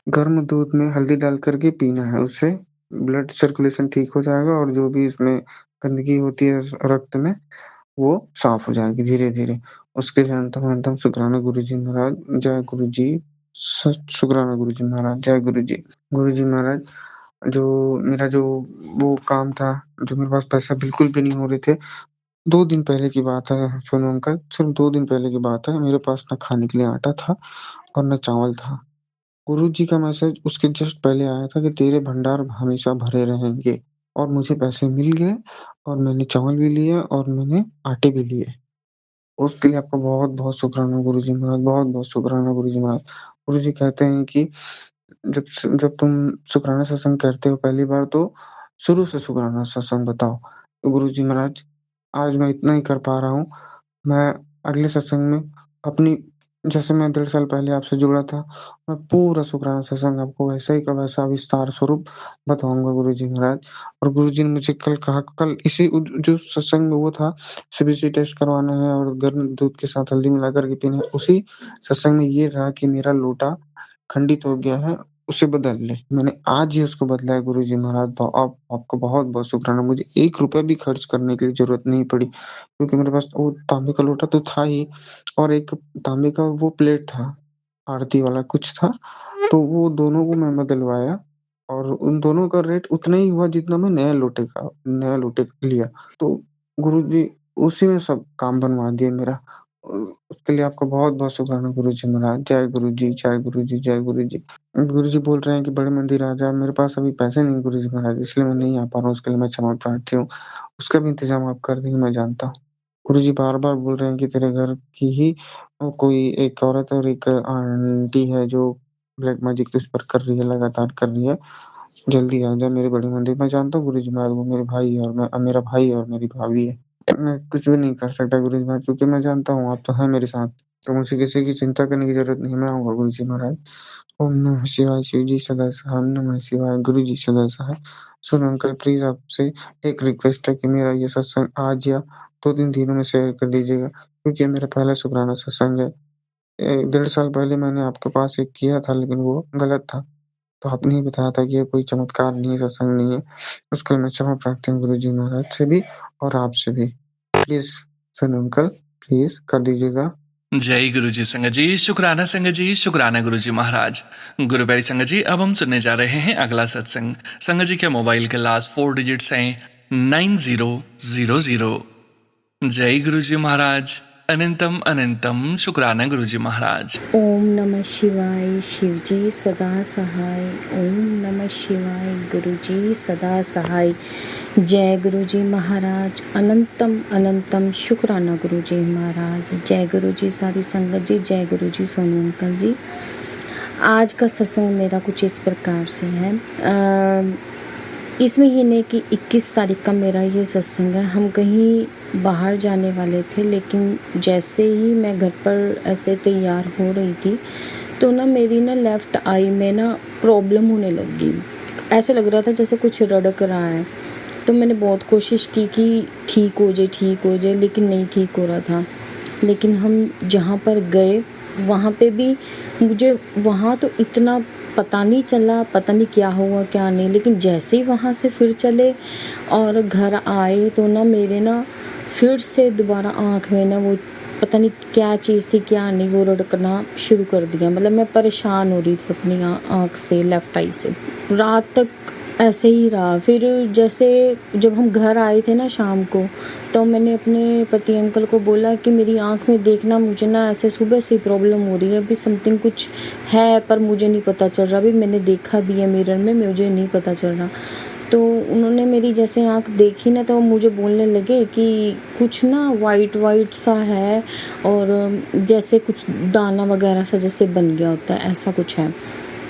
गर्म दूध में हल्दी डाल कर के पीना है, उससे ब्लड सर्कुलेशन ठीक हो जाएगा और जो भी इसमें गंदगी होती है रक्त में, वो साफ़ हो जाएगी धीरे-धीरे। उसके लिए अनंतम-अनंतम शुक्राना गुरुजी महाराज, जय गुरुजी। शुक्राना गुरुजी महाराज, जय गुरुजी। गुरुजी महाराज, जो मेरा जो वो काम था, जो मेरे पास पैसा बिल्कुल भी नहीं हो रहे थे, 2 दिन पहले की बात है सोनू अंकल, सिर्फ़ 2 दिन पहले की बात है। मेरे पास ना खाने के लिए आटा था और ना चावल था। गुरुजी का मैसेज उसके जस्ट पहले आया था कि तेरे भंडार हमेशा भरे रहेंगे, और मुझे पैसे मिल गए और मैंने चावल भी लिया और मैंने आटे भी लिए। उसके लिए आपका बहुत-बहुत शुक्राना गुरुजी महाराज, बहुत-बहुत शुक्राना गुरुजी महाराज। गुरुजी कहते हैं कि जब तुम शुक्राना सत्संग करते हो पहली बार, तो शुरू से शुक्राना सत्संग बताओ। तो गुरुजी महाराज, आज मैं इतना ही कर पा रहा हूँ। मैं अगले सत्संग में अपनी, जैसे मैं 1.5 साल पहले आपसे जुड़ा था, मैं पूरा शुक्राना सत्संग आपको वैसा ही का वैसा विस्तार स्वरूप बताऊँगा गुरुजी महाराज। और गुरुजी ने मुझे कल कहा, कल इसी जो सत्संग में वो था, सीबीसी टेस्ट करवाना है और गर्म दूध के साथ हल्दी मिलाकर के पीना है, उसी सत्संग में ये था कि मेरा लोटा खंडित हो गया है, उसे बदल ले। मैंने आज ही उसको बदला है गुरुजी महाराज। आपको बहुत-बहुत शुक्राना। मुझे ₹1 भी खर्च करने की ज़रूरत नहीं पड़ी, क्योंकि मेरे पास वो तांबे का लोटा तो था ही और एक तांबे का वो प्लेट था, आरती वाला कुछ था, तो वो दोनों को मैं बदलवाया और उन दोनों का रेट उतना ही हुआ जितना मैं नया लोटे का लिया। तो गुरुजी उसी में सब काम बनवा दिए मेरा। उसके लिए आपका बहुत-बहुत शुक्राना गुरुजी महाराज। जय गुरुजी, जय गुरुजी, जय गुरुजी। गुरुजी बोल रहे हैं कि बड़े मंदिर आ जा, मेरे पास अभी पैसे नहीं गुरुजी महाराज, इसलिए मैं नहीं आ पा रहा हूँ, उसके लिए मैं क्षमा प्रार्थी हूँ। उसका भी इंतज़ाम आप कर देंगे, मैं जानता हूँ। गुरुजी बार-बार बोल रहे हैं कि तेरे घर की ही कोई एक औरत और एक आंटी है जो ब्लैक मैजिक तुझ पर कर रही है, लगातार कर रही है। जल्दी आ जा मेरे बड़े मंदिर। मैं जानता हूँ गुरुजी महाराज, वो मेरे भाई है और मेरा भाई है और मेरी भाभी है। मैं कुछ भी नहीं कर सकता गुरुजी महाराज, क्योंकि मैं जानता हूँ आप तो हैं मेरे साथ। तो मुझे किसी की चिंता करने की ज़रूरत नहीं है, मैं आऊँगा गुरुजी महाराज। ओम नमः शिवाय, शिव जी सदा सहाय, ओम नमः शिवाय, गुरुजी सदा सहाय। सुनो अंकल, प्लीज़ आपसे एक रिक्वेस्ट है कि मेरा ये सत्संग आज या 2-3 दिनों में शेयर कर दीजिएगा, क्योंकि ये मेरा पहला शुक्राना सत्संग है। 1.5 साल पहले मैंने आपके पास एक किया था, लेकिन वो गलत था। तो आपने ही बताया था कि ये कोई चमत्कार नहीं है, सत्संग नहीं है। उसके लिए मैं क्षमा प्रार्थी हूँ गुरुजी महाराज से भी और आपसे भी। प्लीज़ सुनो अंकल, प्लीज़ कर दीजिएगा। जय गुरु जी संगत जी, शुक्राना संगत जी, शुक्राना गुरु जी महाराज। गुरु प्यारी संगत जी, अब हम सुनने जा रहे हैं अगला सत्संग। संगत जी के मोबाइल के लास्ट 4 डिजिट्स हैं 9000। जय गुरु जी महाराज, अनंतम अनंतम शुक्राना गुरु जी महाराज। ओम नमः शिवाय, शिव जी सदा सहाय। ओम नमः शिवाय, गुरु जी सदा सहाय। जय गुरु जी महाराज, अनंतम अनंतम शुक्राना गुरु जी महाराज। जय गुरु जी सारी संगत जी, जय गुरु जी सोनू अंकल जी। आज का सत्संग मेरा कुछ इस प्रकार से है। इस महीने की 21 तारीख का मेरा ये सत्संग है। हम कहीं बाहर जाने वाले थे, लेकिन जैसे ही मैं घर पर ऐसे तैयार हो रही थी तो ना मेरी ना लेफ़्ट आई में ना प्रॉब्लम होने लगी। ऐसे लग रहा था जैसे कुछ रड़क रहा है। तो मैंने बहुत कोशिश की कि ठीक हो जाए, लेकिन नहीं ठीक हो रहा था। लेकिन हम जहाँ पर गए वहाँ पे भी मुझे वहाँ तो इतना पता नहीं चला, पता नहीं क्या हुआ क्या नहीं। लेकिन जैसे ही वहाँ से फिर चले और घर आए तो ना मेरे ना फिर से दोबारा आँख में ना वो पता नहीं क्या चीज़ थी क्या नहीं, वो रड़कना शुरू कर दिया। मतलब मैं परेशान हो रही थी अपनी आँख से, लेफ़्ट आई से। रात तक ऐसे ही रहा। फिर जैसे जब हम घर आए थे ना शाम को, तो मैंने अपने पति अंकल को बोला कि मेरी आँख में देखना, मुझे ना ऐसे सुबह से प्रॉब्लम हो रही है, अभी समथिंग कुछ है पर मुझे नहीं पता चल रहा। अभी मैंने देखा भी है मिरर में, मुझे नहीं पता चल रहा। तो उन्होंने मेरी जैसे आँख देखी ना तो मुझे बोलने लगे कि कुछ ना वाइट वाइट सा है और जैसे कुछ दाना वगैरह सा जैसे बन गया होता है, ऐसा कुछ है।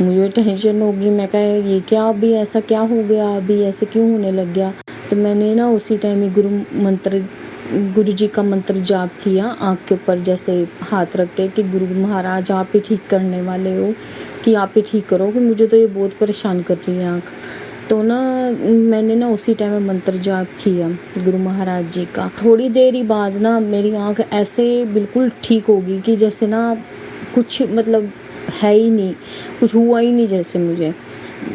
मुझे टेंशन होगी, मैं कहा ये क्या, अभी ऐसा क्या हो गया, अभी ऐसे क्यों होने लग गया। तो मैंने ना उसी टाइम ही गुरु जी का मंत्र जाप किया, आँख के ऊपर जैसे हाथ रख के कि गुरु महाराज आप ही ठीक करने वाले हो, कि आप ही ठीक करो, कि मुझे तो ये बहुत परेशान कर रही है आँख। तो ना मैंने ना उसी टाइम में मंत्र जाप किया गुरु महाराज जी का। थोड़ी देर ही बाद ना मेरी आँख ऐसे बिल्कुल ठीक होगी कि जैसे ना कुछ मतलब है ही नहीं, कुछ हुआ ही नहीं जैसे मुझे।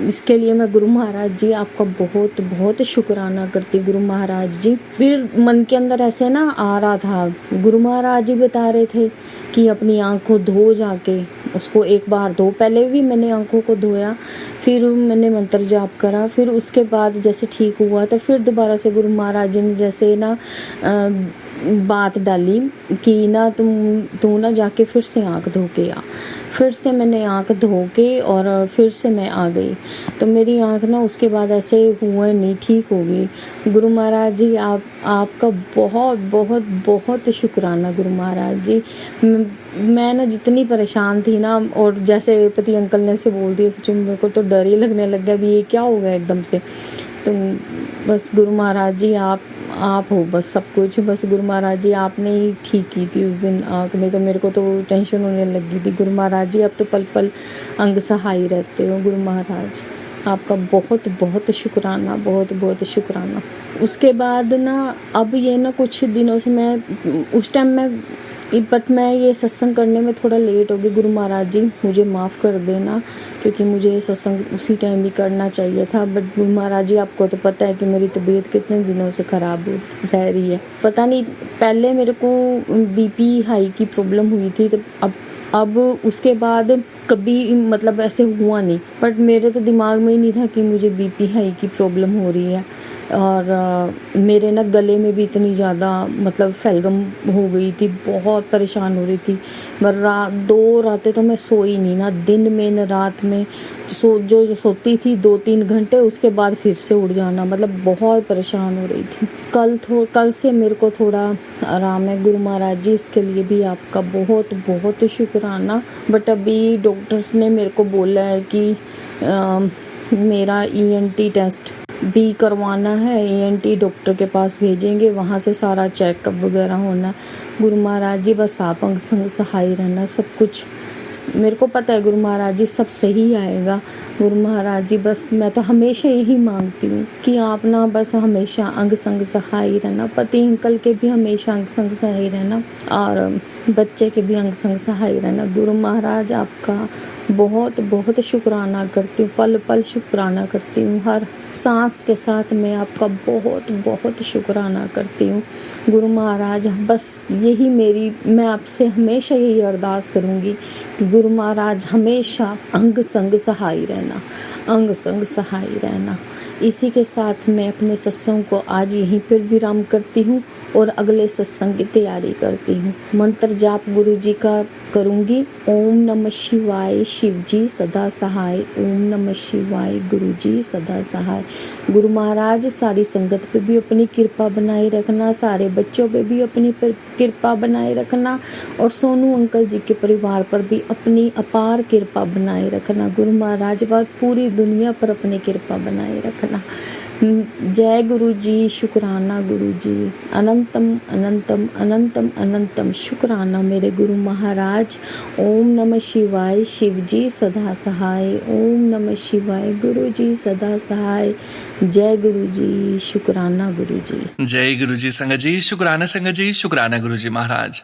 इसके लिए मैं गुरु महाराज जी आपका बहुत बहुत शुक्राना करती। गुरु महाराज जी, फिर मन के अंदर ऐसे ना आ रहा था, गुरु महाराज जी बता रहे थे कि अपनी आँख को धो जाके, उसको एक बार धो। पहले भी मैंने आँखों को धोया, फिर मैंने मंत्र जाप करा, फिर उसके बाद जैसे ठीक हुआ तो फिर दोबारा से गुरु महाराज जी ने जैसे ना बात डाली कि ना तू ना जाके फिर से आँख धो के आ। फिर से मैंने आँख धो के और फिर से मैं आ गई। तो मेरी आँख ना उसके बाद ऐसे हुए नहीं, ठीक हो गई। गुरु महाराज जी आपका बहुत बहुत बहुत शुक्राना गुरु महाराज जी। मैं ना जितनी परेशान थी ना, और जैसे पति अंकल ने से बोल दिया, सच में मेरे को तो डर ही लगने लग गया भी ये क्या हो गया एकदम से। तो बस गुरु महाराज जी आप हो बस सब कुछ। बस गुरु महाराज जी आपने ही ठीक की थी उस दिन आँख में, तो मेरे को तो टेंशन होने लगी थी। गुरु महाराज जी अब तो पल पल अंग सहाय रहते हो। गुरु महाराज आपका बहुत बहुत शुक्राना, बहुत बहुत शुक्राना। उसके बाद ना अब ये ना कुछ दिनों से मैं उस टाइम मैं ये सत्संग करने में थोड़ा लेट हो गई। गुरु महाराज जी मुझे माफ़ कर देना, क्योंकि मुझे ये सत्संग उसी टाइम ही करना चाहिए था। बट गुरु महाराज जी आपको तो पता है कि मेरी तबीयत कितने दिनों से ख़राब रह रही है। पता नहीं, पहले मेरे को बीपी हाई की प्रॉब्लम हुई थी, तो अब उसके बाद कभी मतलब ऐसे हुआ नहीं, बट मेरे तो दिमाग में ही नहीं था कि मुझे बीपी हाई की प्रॉब्लम हो रही है। और मेरे ना गले में भी इतनी ज़्यादा मतलब फेलगम हो गई थी, बहुत परेशान हो रही थी। दो रातें तो मैं सोई नहीं, ना दिन में न रात में। जो सोती थी 2-3 घंटे, उसके बाद फिर से उठ जाना, मतलब बहुत परेशान हो रही थी। कल से मेरे को थोड़ा आराम है। गुरु महाराज जी इसके लिए भी आपका बहुत बहुत शुक्राना। बट अभी डॉक्टर्स ने मेरे को बोला है कि मेरा ENT टेस्ट भी करवाना है, ENT डॉक्टर के पास भेजेंगे, वहाँ से सारा चेकअप वगैरह होना। गुरु महाराज जी बस आप अंग संग सहाय रहना, सब कुछ मेरे को पता है गुरु महाराज जी सब सही आएगा। गुरु महाराज जी बस मैं तो हमेशा यही मांगती हूँ कि आप ना बस हमेशा अंग संग सहाय रहना, पति अंकल के भी हमेशा अंग संग सहाय रहना, और बच्चे के भी अंग संग सहाय रहना। गुरु महाराज आपका बहुत बहुत शुक्राना करती हूँ, पल पल शुक्राना करती हूँ, हर सांस के साथ मैं आपका बहुत बहुत शुक्राना करती हूँ। गुरु महाराज बस यही मैं आपसे हमेशा यही अरदास करूँगी कि गुरु महाराज हमेशा अंग संग सहाय रहना, अंग संग सहाय रहना। इसी के साथ मैं अपने सत्संग को आज यहीं पर विराम करती हूँ और अगले सत्संग की तैयारी करती हूँ। मंत्र जाप गुरु जी का करूँगी। ओम नमः शिवाय, शिव जी सदा सहाय। ओम नमः शिवाय, गुरु जी सदा सहाय। गुरु महाराज सारी संगत पे भी अपनी कृपा बनाए रखना, सारे बच्चों पे भी अपनी कृपा बनाए रखना, और सोनू अंकल जी के परिवार पर भी अपनी अपार कृपा बनाए रखना। गुरु महाराज पर पूरी दुनिया पर अपनी कृपा बनाए रखना। जय गुरु जी, शुक्राना गुरु जी, अनंतम अनंतम अनंतम अनंतम शुक्राना मेरे गुरु महाराज। ओम नमः शिवाय, शिव जी सदा सहाय। ओम नमः शिवाय, गुरु जी सदा सहाय। जय गुरु जी, शुक्राना गुरु जी। जय गुरु जी संगत जी, शुक्राना संगत जी, शुक्राना गुरु जी महाराज।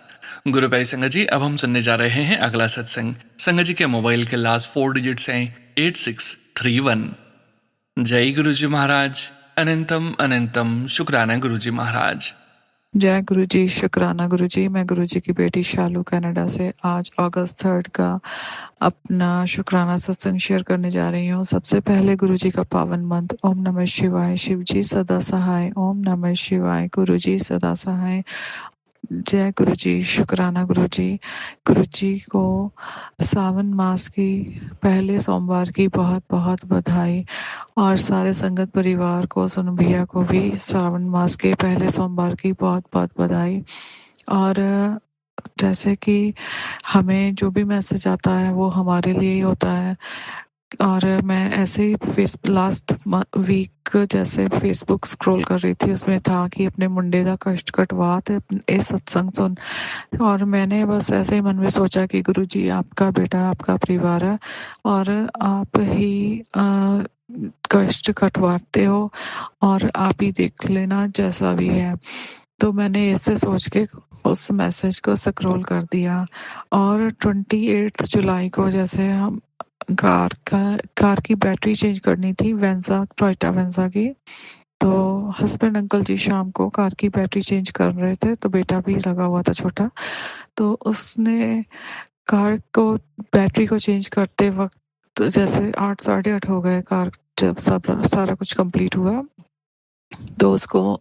गुरु प्यारी संगत जी, अब हम सुनने जा रहे हैं अगला सत्संग। संगत जी के मोबाइल के लास्ट 4 डिजिट्स हैं 8631। जय गुरु जी महाराज, अनंतम अनंतम शुक्राना गुरु जी महाराज। जय गुरु जी, शुक्राना गुरु जी। मैं गुरु जी की बेटी शालू कनाडा से आज अगस्त 3 का अपना शुक्राना सत्संग शेयर करने जा रही हूँ। सबसे पहले गुरु जी का पावन मंत्र ओम नमः शिवाय, शिव जी सदा सहाय। ओम नमः शिवाय, गुरु जी सदा सहाय। जय गुरु जी, शुक्राना गुरु जी। गुरु जी को सावन मास की पहले सोमवार की बहुत बहुत बधाई, और सारे संगत परिवार को, सोनू भैया को भी श्रावण मास के पहले सोमवार की बहुत बहुत बधाई। और जैसे कि हमें जो भी मैसेज आता है वो हमारे लिए ही होता है, और मैं ऐसे ही लास्ट वीक जैसे फेसबुक स्क्रॉल कर रही थी, उसमें था कि अपने मुंडे का कष्ट कटवा ते ये सत्संग सुन। और मैंने बस ऐसे ही मन में सोचा कि गुरुजी आपका बेटा आपका परिवार है और आप ही कष्ट कटवाते हो और आप ही देख लेना जैसा भी है। तो मैंने ऐसे सोच के उस मैसेज को स्क्रॉल कर दिया। और 28 जुलाई को जैसे हम कार की बैटरी चेंज करनी थी, वेंजा टोयोटा वेंजा की। तो हस्बैंड अंकल जी शाम को कार की बैटरी चेंज कर रहे थे, तो बेटा भी लगा हुआ था छोटा। तो उसने कार को बैटरी को चेंज करते वक्त जैसे 8 साढ़े 8 हो गए, कार जब सब सारा कुछ कंप्लीट हुआ तो उसको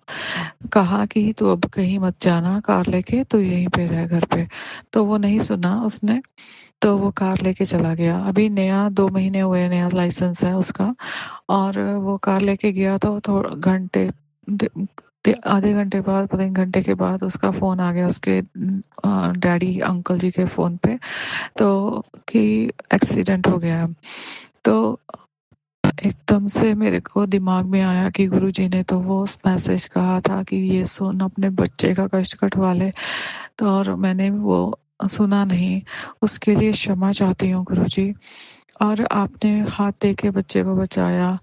कहा कि तू अब कहीं मत जाना कार लेके, तो यहीं पे रह घर पे। तो वो नहीं सुना उसने, तो वो कार लेके चला गया। अभी नया 2 महीने हुए, नया लाइसेंस है उसका। और वो कार लेके गया तो आधे घंटे बाद, पता नहीं घंटे के बाद उसका फ़ोन आ गया उसके डैडी अंकल जी के फ़ोन पे, तो कि एक्सीडेंट हो गया है। तो एकदम से मेरे को दिमाग में आया कि गुरुजी ने तो वो मैसेज कहा था कि ये सुन अपने बच्चे का कष्ट कटवा ले, तो और मैंने वो सुना नहीं। उसके लिए क्षमा चाहती हूँ गुरुजी। और आपने हाथ दे के बच्चे को बचाया।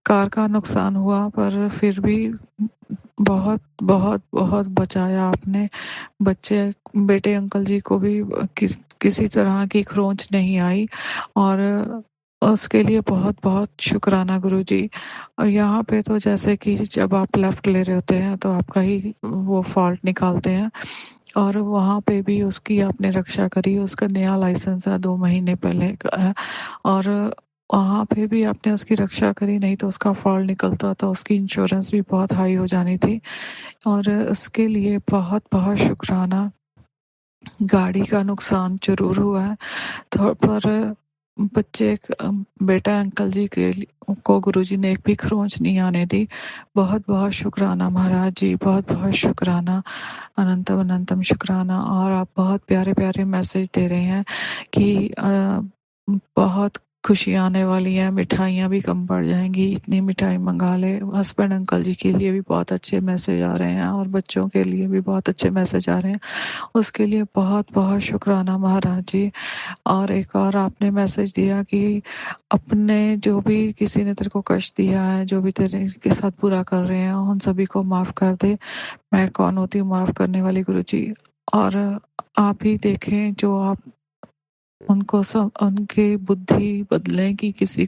कार का नुकसान हुआ पर फिर भी बहुत बहुत बहुत बचाया आपने। बेटे अंकल जी को भी किसी तरह की खरोंच नहीं आई, और उसके लिए बहुत बहुत शुक्राना गुरुजी। और यहाँ पे तो जैसे कि जब आप लेफ्ट ले रहे होते हैं तो आपका ही वो फॉल्ट निकालते हैं, और वहाँ पे भी उसकी आपने रक्षा करी। उसका नया लाइसेंस है, 2 महीने पहले का है, और वहाँ पे भी आपने उसकी रक्षा करी, नहीं तो उसका फॉल्ट निकलता तो उसकी इंश्योरेंस भी बहुत हाई हो जानी थी। और उसके लिए बहुत बहुत शुक्राना। गाड़ी का नुकसान जरूर हुआ है तो पर बेटा अंकल जी को गुरुजी ने एक भी खरोंच नहीं आने दी। बहुत बहुत शुक्राना महाराज जी, बहुत बहुत शुक्राना, अनंतम अनंतम शुक्राना। और आप बहुत प्यारे प्यारे मैसेज दे रहे हैं कि बहुत खुशी आने वाली है, मिठाइयाँ भी कम पड़ जाएंगी, इतनी मिठाई मंगा ले। हस्बैंड अंकल जी के लिए भी बहुत अच्छे मैसेज आ रहे हैं और बच्चों के लिए भी बहुत अच्छे मैसेज आ रहे हैं। उसके लिए बहुत बहुत शुक्राना महाराज जी। और एक और आपने मैसेज दिया कि अपने जो भी किसी ने तेरे को कष्ट दिया है, जो भी तेरे के साथ बुरा कर रहे हैं, उन सभी को माफ़ कर दे। मैं कौन होती हूँ माफ़ करने वाली गुरुजी। और आप ही देखें जो आप उनको सब उनकी बुद्धि बदलें कि किसी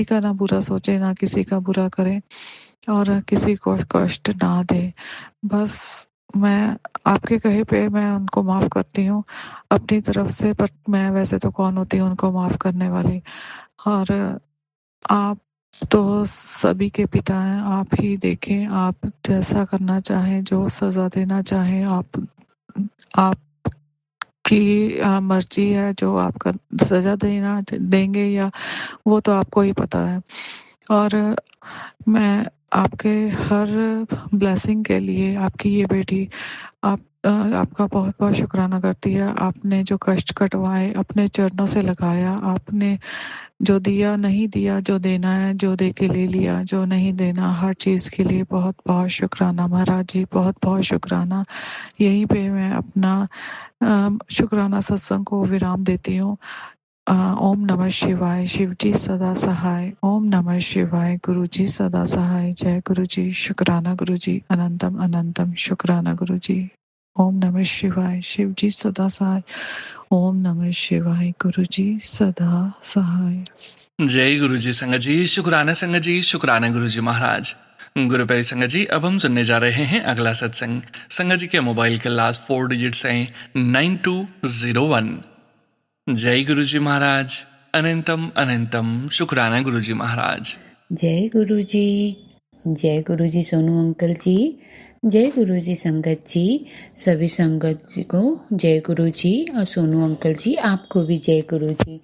का ना बुरा सोचे, ना किसी का बुरा करें, और किसी को कष्ट ना दे। बस मैं आपके कहे पे मैं उनको माफ़ करती हूँ अपनी तरफ से, पर मैं वैसे तो कौन होती हूँ उनको माफ़ करने वाली। और आप तो सभी के पिता हैं, आप ही देखें, आप जैसा करना चाहें, जो सज़ा देना चाहें, आप की मर्जी है, जो आपका सज़ा देंगे या वो तो आपको ही पता है। और मैं आपके हर ब्लेसिंग के लिए आपकी ये बेटी आपका बहुत बहुत शुक्राना करती है। आपने जो कष्ट कटवाए अपने चरणों से लगाया, आपने जो दिया नहीं दिया, जो देना है जो दे के ले लिया, जो नहीं देना, हर चीज़ के लिए बहुत बहुत शुक्राना महाराज जी, बहुत बहुत शुक्राना। यहीं पे मैं अपना शुक्राना सत्संग को विराम देती हूँ। ओम नमः शिवाय, शिव जी सदा सहाय। ओम नमः शिवाय, गुरु जी सदा सहाय। जय गुरु जी, शुक्राना गुरु जी, अनंतम अनंतम शुक्राना गुरु जी। ओम नमः शिवाय, शिव जी सदा सहाय। ओम नमः शिवाय, गुरु जी सदा सहाय। जय गुरु जी संगत जी, शुक्राना गुरु जी महाराज। गुरु प्यारी संगत जी, अब हम सुनने जा रहे हैं अगला सत्संग। संगत जी के मोबाइल के लास्ट 4 डिजिट्स हैं 9201। जय गुरु जी महाराज, अनंतम अनंतम शुक्राना गुरु जी महाराज। जय गुरु जी, जय गुरु जी सोनू अंकल जी, जय गुरु जी संगत जी, सभी संगत जी को जय गुरु जी और सोनू अंकल जी आपको भी जय गुरु जी।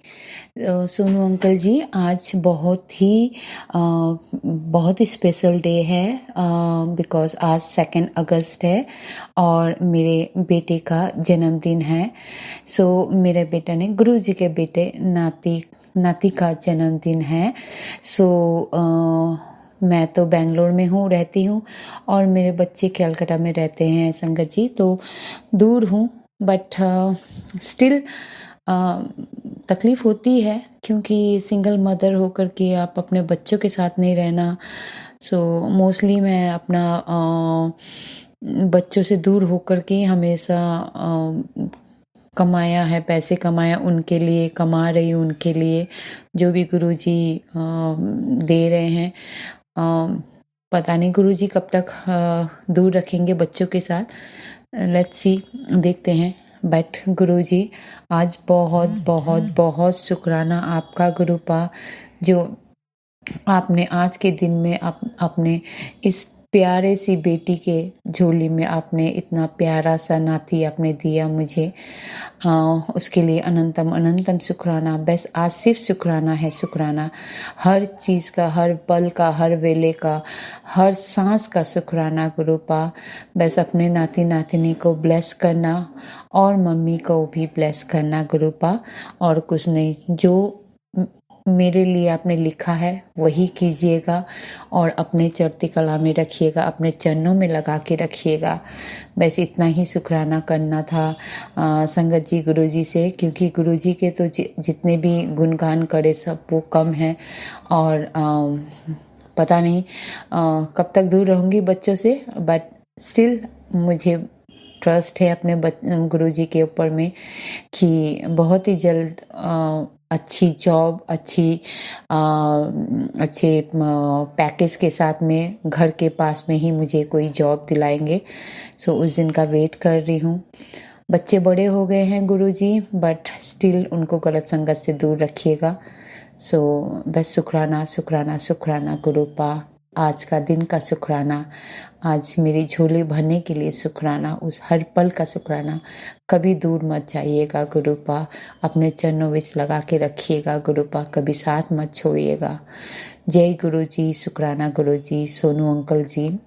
सोनू अंकल जी आज बहुत ही स्पेशल डे है बिकॉज आज 2 अगस्त है और मेरे बेटे का जन्मदिन है। सो मेरे बेटे ने गुरु जी के बेटे नाती का जन्मदिन है। सो मैं तो बेंगलोर में रहती हूँ और मेरे बच्चे कलकत्ता में रहते हैं संगत जी, तो दूर हूँ बट स्टिल तकलीफ़ होती है क्योंकि सिंगल मदर होकर के आप अपने बच्चों के साथ नहीं रहना। सो मोस्टली मैं अपना बच्चों से दूर होकर के हमेशा कमाया है, पैसे कमाया उनके लिए, कमा रही हूँ उनके लिए जो भी गुरुजी दे रहे हैं। पता नहीं गुरुजी कब तक दूर रखेंगे बच्चों के साथ, लेट्स सी, देखते हैं। बट गुरुजी आज बहुत बहुत बहुत शुक्राना आपका गुरुपा, जो आपने आज के दिन में अपने इस प्यारे सी बेटी के झोली में आपने इतना प्यारा सा नाती आपने दिया मुझे, उसके लिए अनंतम अनंतम शुक्राना। बस आज सिर्फ शुक्राना है, शुक्राना हर चीज़ का, हर पल का, हर वेले का, हर सांस का शुक्राना गुरुपा। बस अपने नाती नातिनी को ब्लेस करना और मम्मी को भी ब्लेस करना गुरुपा, और कुछ नहीं। जो मेरे लिए आपने लिखा है वही कीजिएगा और अपने चढ़ती कला में रखिएगा, अपने चरणों में लगा के रखिएगा। बस इतना ही शुक्राना करना था संगत जी गुरुजी से, क्योंकि गुरुजी के तो जितने भी गुणगान करे सब वो कम है। और पता नहीं कब तक दूर रहूँगी बच्चों से, बट स्टिल मुझे ट्रस्ट है अपने गुरुजी के ऊपर में कि बहुत ही जल्द अच्छी जॉब, अच्छे पैकेज के साथ में घर के पास में ही मुझे कोई जॉब दिलाएंगे। सो उस दिन का वेट कर रही हूँ। बच्चे बड़े हो गए हैं गुरुजी, बट स्टिल उनको गलत संगत से दूर रखिएगा। सो बस शुक्राना शुक्राना शुक्राना गुरुपा, आज का दिन का शुक्राना, आज मेरी झोली भरने के लिए शुक्राना, उस हर पल का शुक्राना। कभी दूर मत जाइएगा गुरुपा, अपने चरणों में लगा के रखिएगा गुरुपा, कभी साथ मत छोड़िएगा। जय गुरु जी, शुक्राना गुरु जी। सोनू अंकल जी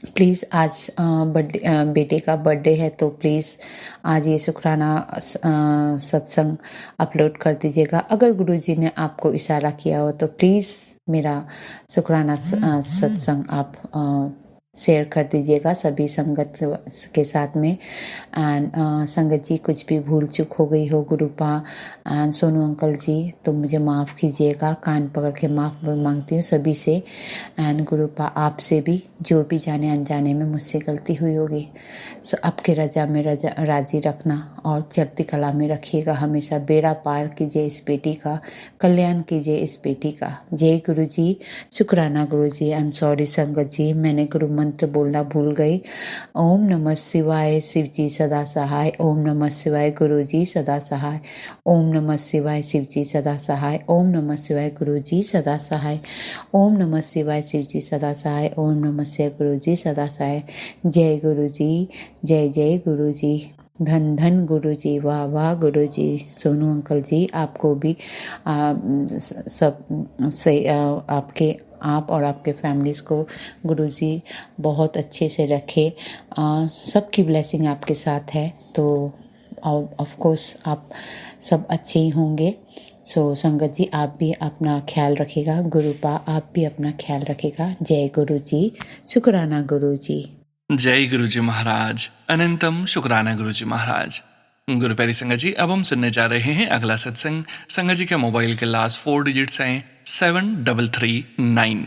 प्लीज़ आज बेटे का बर्थडे है तो प्लीज़ आज ये शुक्राना सत्संग अपलोड कर दीजिएगा। अगर गुरुजी ने आपको इशारा किया हो तो प्लीज़ मेरा शुक्राना सत्संग आप शेयर कर दीजिएगा सभी संगत के साथ में। एंड संगत जी कुछ भी भूल चूक हो गई हो गुरुपा एंड सोनू अंकल जी तो मुझे माफ़ कीजिएगा, कान पकड़ के माफ़ मांगती हूँ सभी से। एंड गुरुपा आपसे भी, जो भी जाने अनजाने में मुझसे गलती हुई होगी, सो आपके रजा में राजी रखना और चढ़ती कला में रखिएगा हमेशा। बेड़ा पार कीजिए इस बेटी का, कल्याण कीजिए इस बेटी का। जय गुरु जी, शुक्राना गुरु जी। आई एम सॉरी संगत जी, मैंने गुरु मंत्र बोलना भूल गई। ओम नमः शिवाय, शिव जी सदा सहाय। ओम नमः शिवाय, गुरु जी सदा सहाय। ओम नमः शिवाय, शिव जी सदा सहाय। ओम नमः शिवाय, गुरु जी सदा सहाय। ओम नमः शिवाय, शिव जी सदा सहाय। ओम नमः शिवाय, गुरु जी सदा सहाय। जय गुरु जी, जय जय गुरु जी, धन धन गुरु जी, वाह वाह गुरु जी। सोनू अंकल जी आपको भी सब से आप और आपके फैमिलीज को गुरुजी बहुत अच्छे से रखे। सबकी ब्लेसिंग आपके साथ है तो ऑफ कोर्स आप सब अच्छे ही होंगे। सो संगत जी आप भी अपना ख्याल रखिएगा, गुरुपा आप भी अपना ख्याल रखिएगा। जय गुरु जी, शुक्राना गुरु जी। जय गुरुजी महाराज, अनंतम शुक्राना गुरुजी महाराज। गुरु प्यारी संगत जी, अब हम सुनने जा रहे हैं अगला सत्संग। संगत जी के मोबाइल के लास्ट 4 डिजिट्स हैं 7339।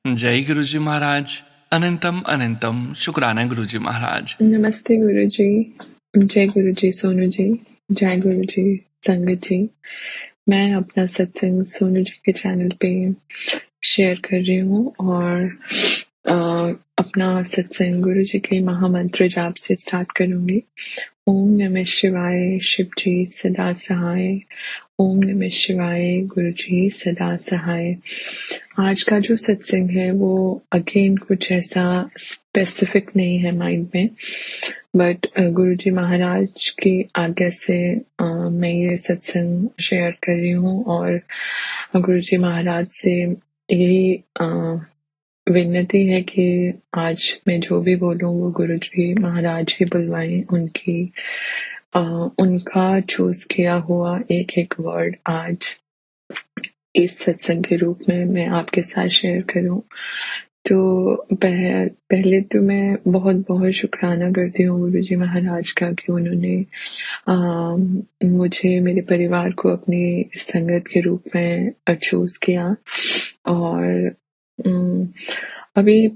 जय गुरुजी महाराज, अनंतम अनंतम शुक्राना गुरुजी महाराज। नमस्ते गुरु जी, जय गुरु जी सोनू जी, जय गुरु जी संगत जी। मैं अपना सत्संग सोनू जी के चैनल पे शेयर कर रही हूँ और अपना सत्संग गुरु जी के महामंत्र जाप से स्टार्ट करूंगी। ओम नमः शिवाय, शिव जी सदा सहाय। ओम नमः शिवाय, गुरु जी सदा सहाय। आज का जो सत्संग है वो अगेन कुछ ऐसा स्पेसिफिक नहीं है माइंड में, बट गुरुजी महाराज की आज्ञा से मैं ये सत्संग शेयर कर रही हूँ और गुरुजी महाराज से यही विनती है कि आज मैं जो भी बोलूँ वो गुरुजी महाराज ही बुलवाएं, उनका चूज किया हुआ एक एक वर्ड आज इस सत्संग के रूप में मैं आपके साथ शेयर करूं। तो पहले तो मैं बहुत बहुत शुक्राना करती हूँ गुरुजी महाराज का कि उन्होंने मुझे मेरे परिवार को अपनी संगत के रूप में चूज किया। और अभी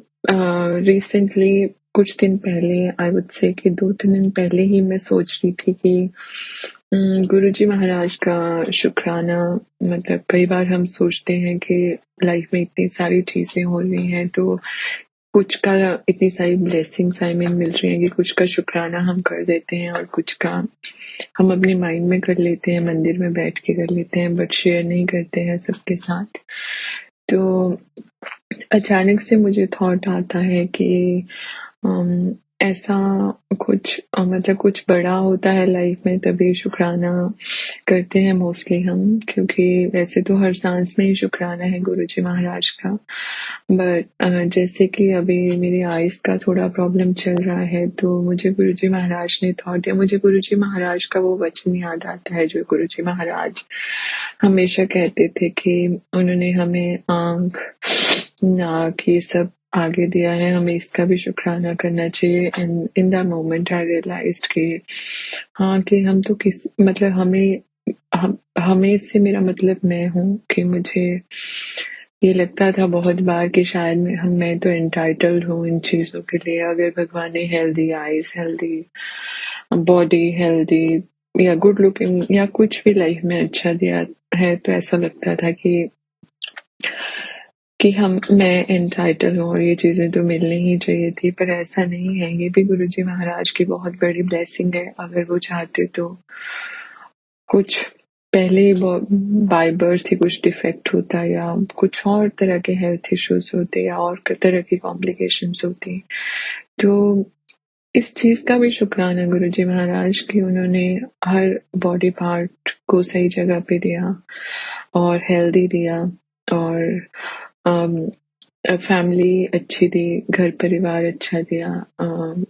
रिसेंटली कुछ दिन पहले, आई वुड से कि 2-3 दिन पहले ही मैं सोच रही थी कि गुरुजी महाराज का शुक्राना, मतलब कई बार हम सोचते हैं कि लाइफ में इतनी सारी चीजें हो रही हैं तो कुछ का इतनी सारी ब्लेसिंग्स मिल रही हैं कि कुछ का शुक्राना हम कर देते हैं और कुछ का हम अपने माइंड में कर लेते हैं, मंदिर में बैठ के कर लेते हैं, बट शेयर नहीं करते हैं सबके साथ। तो अचानक से मुझे थॉट आता है कि ऐसा कुछ मतलब कुछ बड़ा होता है लाइफ में तभी शुक्राना करते हैं मोस्टली हम, क्योंकि वैसे तो हर सांस में ही शुक्राना है गुरुजी महाराज का। बट जैसे कि अभी मेरी आइज का थोड़ा प्रॉब्लम चल रहा है तो मुझे गुरुजी महाराज ने थॉट दिया, मुझे गुरुजी महाराज का वो वचन याद आता है जो गुरुजी महाराज हमेशा कहते थे कि उन्होंने हमें आँख, नाक ये सब आगे दिया है, हमें इसका भी शुक्राना करना चाहिए। And in the moment I realised कि हाँ, कि हम तो हमें से मेरा मतलब मैं हूँ कि मुझे ये लगता था बहुत बार कि शायद मैं तो एंटाइटल्ड हूँ इन चीजों के लिए। अगर भगवान ने healthy eyes, healthy body, healthy या गुड लुकिंग या कुछ भी लाइफ में अच्छा दिया है तो ऐसा लगता था कि मैं एंटाइटल हूँ और ये चीजें तो मिलनी ही चाहिए थी, पर ऐसा नहीं है। ये भी गुरुजी महाराज की बहुत बड़ी ब्लेसिंग है। अगर वो चाहते तो कुछ पहले बाय बर्थ ही कुछ डिफेक्ट होता या कुछ और तरह के हेल्थ इश्यूज होते या और तरह की कॉम्प्लिकेशंस होती। तो इस चीज का भी शुक्राना गुरुजी महाराज की उन्होंने हर बॉडी पार्ट को सही जगह पे दिया और हेल्दी दिया और फैमिली अच्छी दी, घर परिवार अच्छा दिया,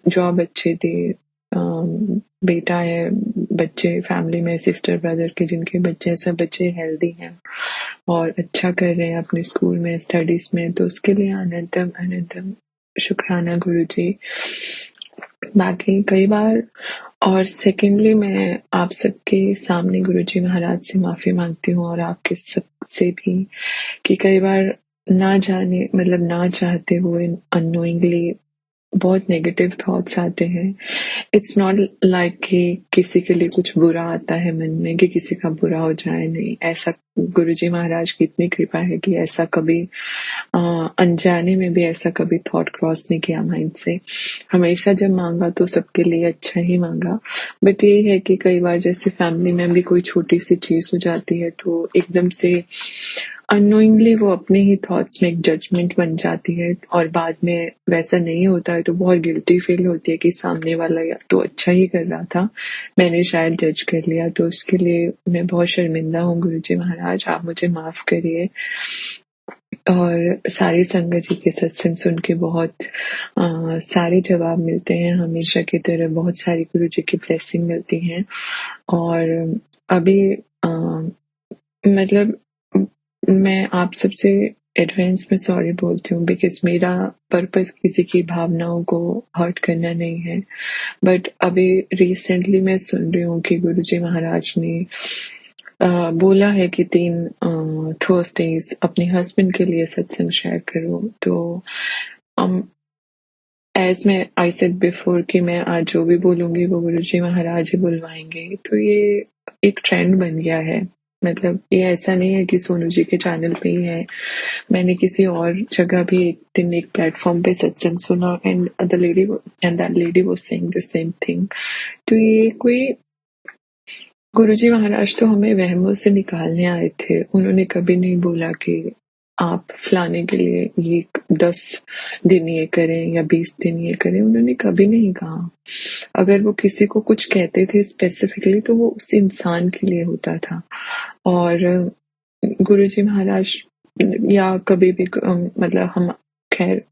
जॉब अच्छी दी, बेटा है, बच्चे फैमिली में सिस्टर ब्रदर के जिनके बच्चे सब बच्चे हेल्दी हैं और अच्छा कर रहे हैं अपने स्कूल में स्टडीज में, तो उसके लिए अनंतम अनंतम शुक्राना गुरुजी। बाकी कई बार और सेकेंडली मैं आप सबके सामने गुरुजी महाराज से माफी मांगती हूँ और आपके सबसे भी कि कई बार ना जाने मतलब ना चाहते हुए अननोइंगली बहुत नेगेटिव थॉट्स आते हैं। इट्स नॉट लाइक कि किसी के लिए कुछ बुरा आता है मन में कि किसी का बुरा हो जाए, नहीं, ऐसा गुरुजी महाराज की इतनी कृपा है कि ऐसा कभी अनजाने में भी ऐसा कभी थॉट क्रॉस नहीं किया माइंड से। हमेशा जब मांगा तो सबके लिए अच्छा ही मांगा, बट ये है कि कई बार जैसे फैमिली में भी कोई छोटी सी चीज हो जाती है तो एकदम से अननोइंगली वो अपने ही थॉट्स में एक जजमेंट बन जाती है और बाद में वैसा नहीं होता है तो बहुत गिल्टी फील होती है कि सामने वाला या तो अच्छा ही कर रहा था, मैंने शायद जज कर लिया। तो उसके लिए मैं बहुत शर्मिंदा हूँ गुरुजी महाराज, आप मुझे माफ करिए। और सारी संगत जी के सत्संग सुन के बहुत सारे जवाब मिलते हैं, हमेशा की तरह बहुत सारी गुरुजी की ब्लेसिंग मिलती हैं। और अभी मतलब मैं आप सबसे एडवांस में सॉरी बोलती हूँ बिकॉज मेरा पर्पस किसी की भावनाओं को हर्ट करना नहीं है। बट अभी रिसेंटली मैं सुन रही हूँ कि गुरुजी महाराज ने बोला है कि 3 थर्सडेज अपने हस्बैंड के लिए सत्संग शेयर करो। तो एज मैं आई सेड बिफोर कि मैं आज जो भी बोलूंगी वो गुरुजी महाराज ही बुलवाएंगे, तो ये एक ट्रेंड बन गया है। मतलब ये ऐसा नहीं है कि सोनू जी के चैनल पे ही है, मैंने किसी और जगह भी एक दिन एक प्लेटफॉर्म पे सत्संग सुना and that lady was saying the same thing. तो ये कोई गुरुजी महाराज तो हमें वहमों से निकालने आए थे, उन्होंने कभी नहीं बोला कि आप फलाने के लिए ये 10 दिन ये करें या 20 दिन ये करें, उन्होंने कभी नहीं कहा। अगर वो किसी को कुछ कहते थे स्पेसिफिकली तो वो उस इंसान के लिए होता था। और गुरुजी महाराज या कभी भी मतलब हम खैर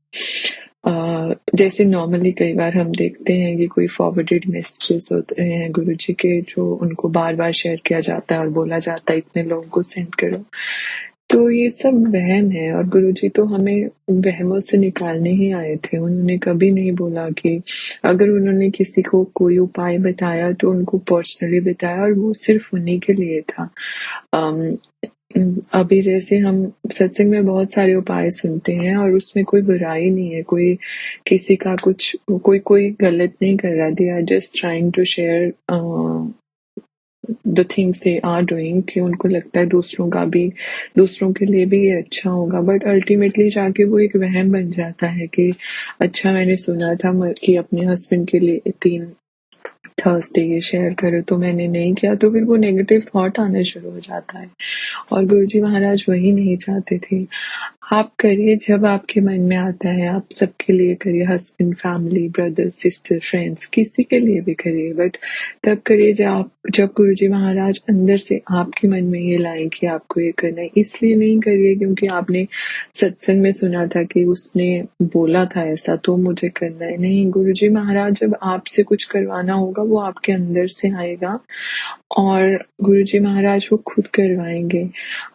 जैसे नॉर्मली कई बार हम देखते हैं कि कोई फॉरवर्डेड मैसेजेस होते हैं गुरुजी के जो उनको बार बार शेयर किया जाता है और बोला जाता है इतने लोगों को सेंड करो, तो ये सब वहम है। और गुरुजी तो हमें वहमों से निकालने ही आए थे। उन्होंने कभी नहीं बोला कि अगर उन्होंने किसी को कोई उपाय बताया तो उनको पर्सनली बताया और वो सिर्फ उन्हीं के लिए था। अभी जैसे हम सत्संग में बहुत सारे उपाय सुनते हैं और उसमें कोई बुराई नहीं है, कोई किसी का कुछ कोई गलत नहीं कर रहा। They are just trying to share the things they are doing कि उनको लगता है दूसरों के लिए भी ये अच्छा होगा। बट अल्टीमेटली जाके वो एक वहम बन जाता है कि अच्छा मैंने सुना था कि अपने हस्बैंड के लिए 3 थर्सडे ये शेयर करो तो मैंने नहीं किया, तो फिर वो नेगेटिव थॉट आना शुरू हो जाता है। और गुरुजी महाराज वही नहीं चाहते थे। आप करिए जब आपके मन में आता है, आप सबके लिए करिए, husband, family, brother, sister, friends, किसी के लिए भी करिए, बट तब करिए जब गुरुजी महाराज अंदर से आपके मन में ये लाएं कि आपको ये करना है। इसलिए नहीं करिए क्योंकि आपने सत्संग में सुना था कि उसने बोला था ऐसा तो मुझे करना है। नहीं, गुरुजी महाराज जब आपसे कुछ करवाना होगा वो आपके अंदर से आएगा और गुरुजी महाराज वो खुद करवाएंगे।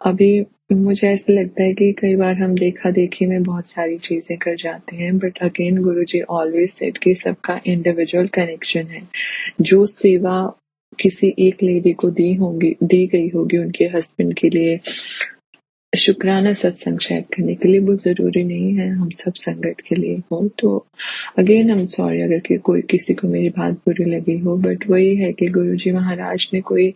अभी मुझे ऐसा लगता है कि कई बार हम देखा देखी में बहुत सारी चीजें कर जाते हैं, but again Guruji always said कि सबका इंडिविजुअल कनेक्शन है। जो सेवा किसी एक लेडी को दी गई होगी उनके हस्बैंड के लिए शुक्राना सत्संग शेयर करने के लिए, वो जरूरी नहीं है हम सब संगत के लिए हो। तो अगेन हम सॉरी अगर कोई किसी को मेरी बात बुरी लगी हो, बट वही है कि गुरुजी महाराज ने कोई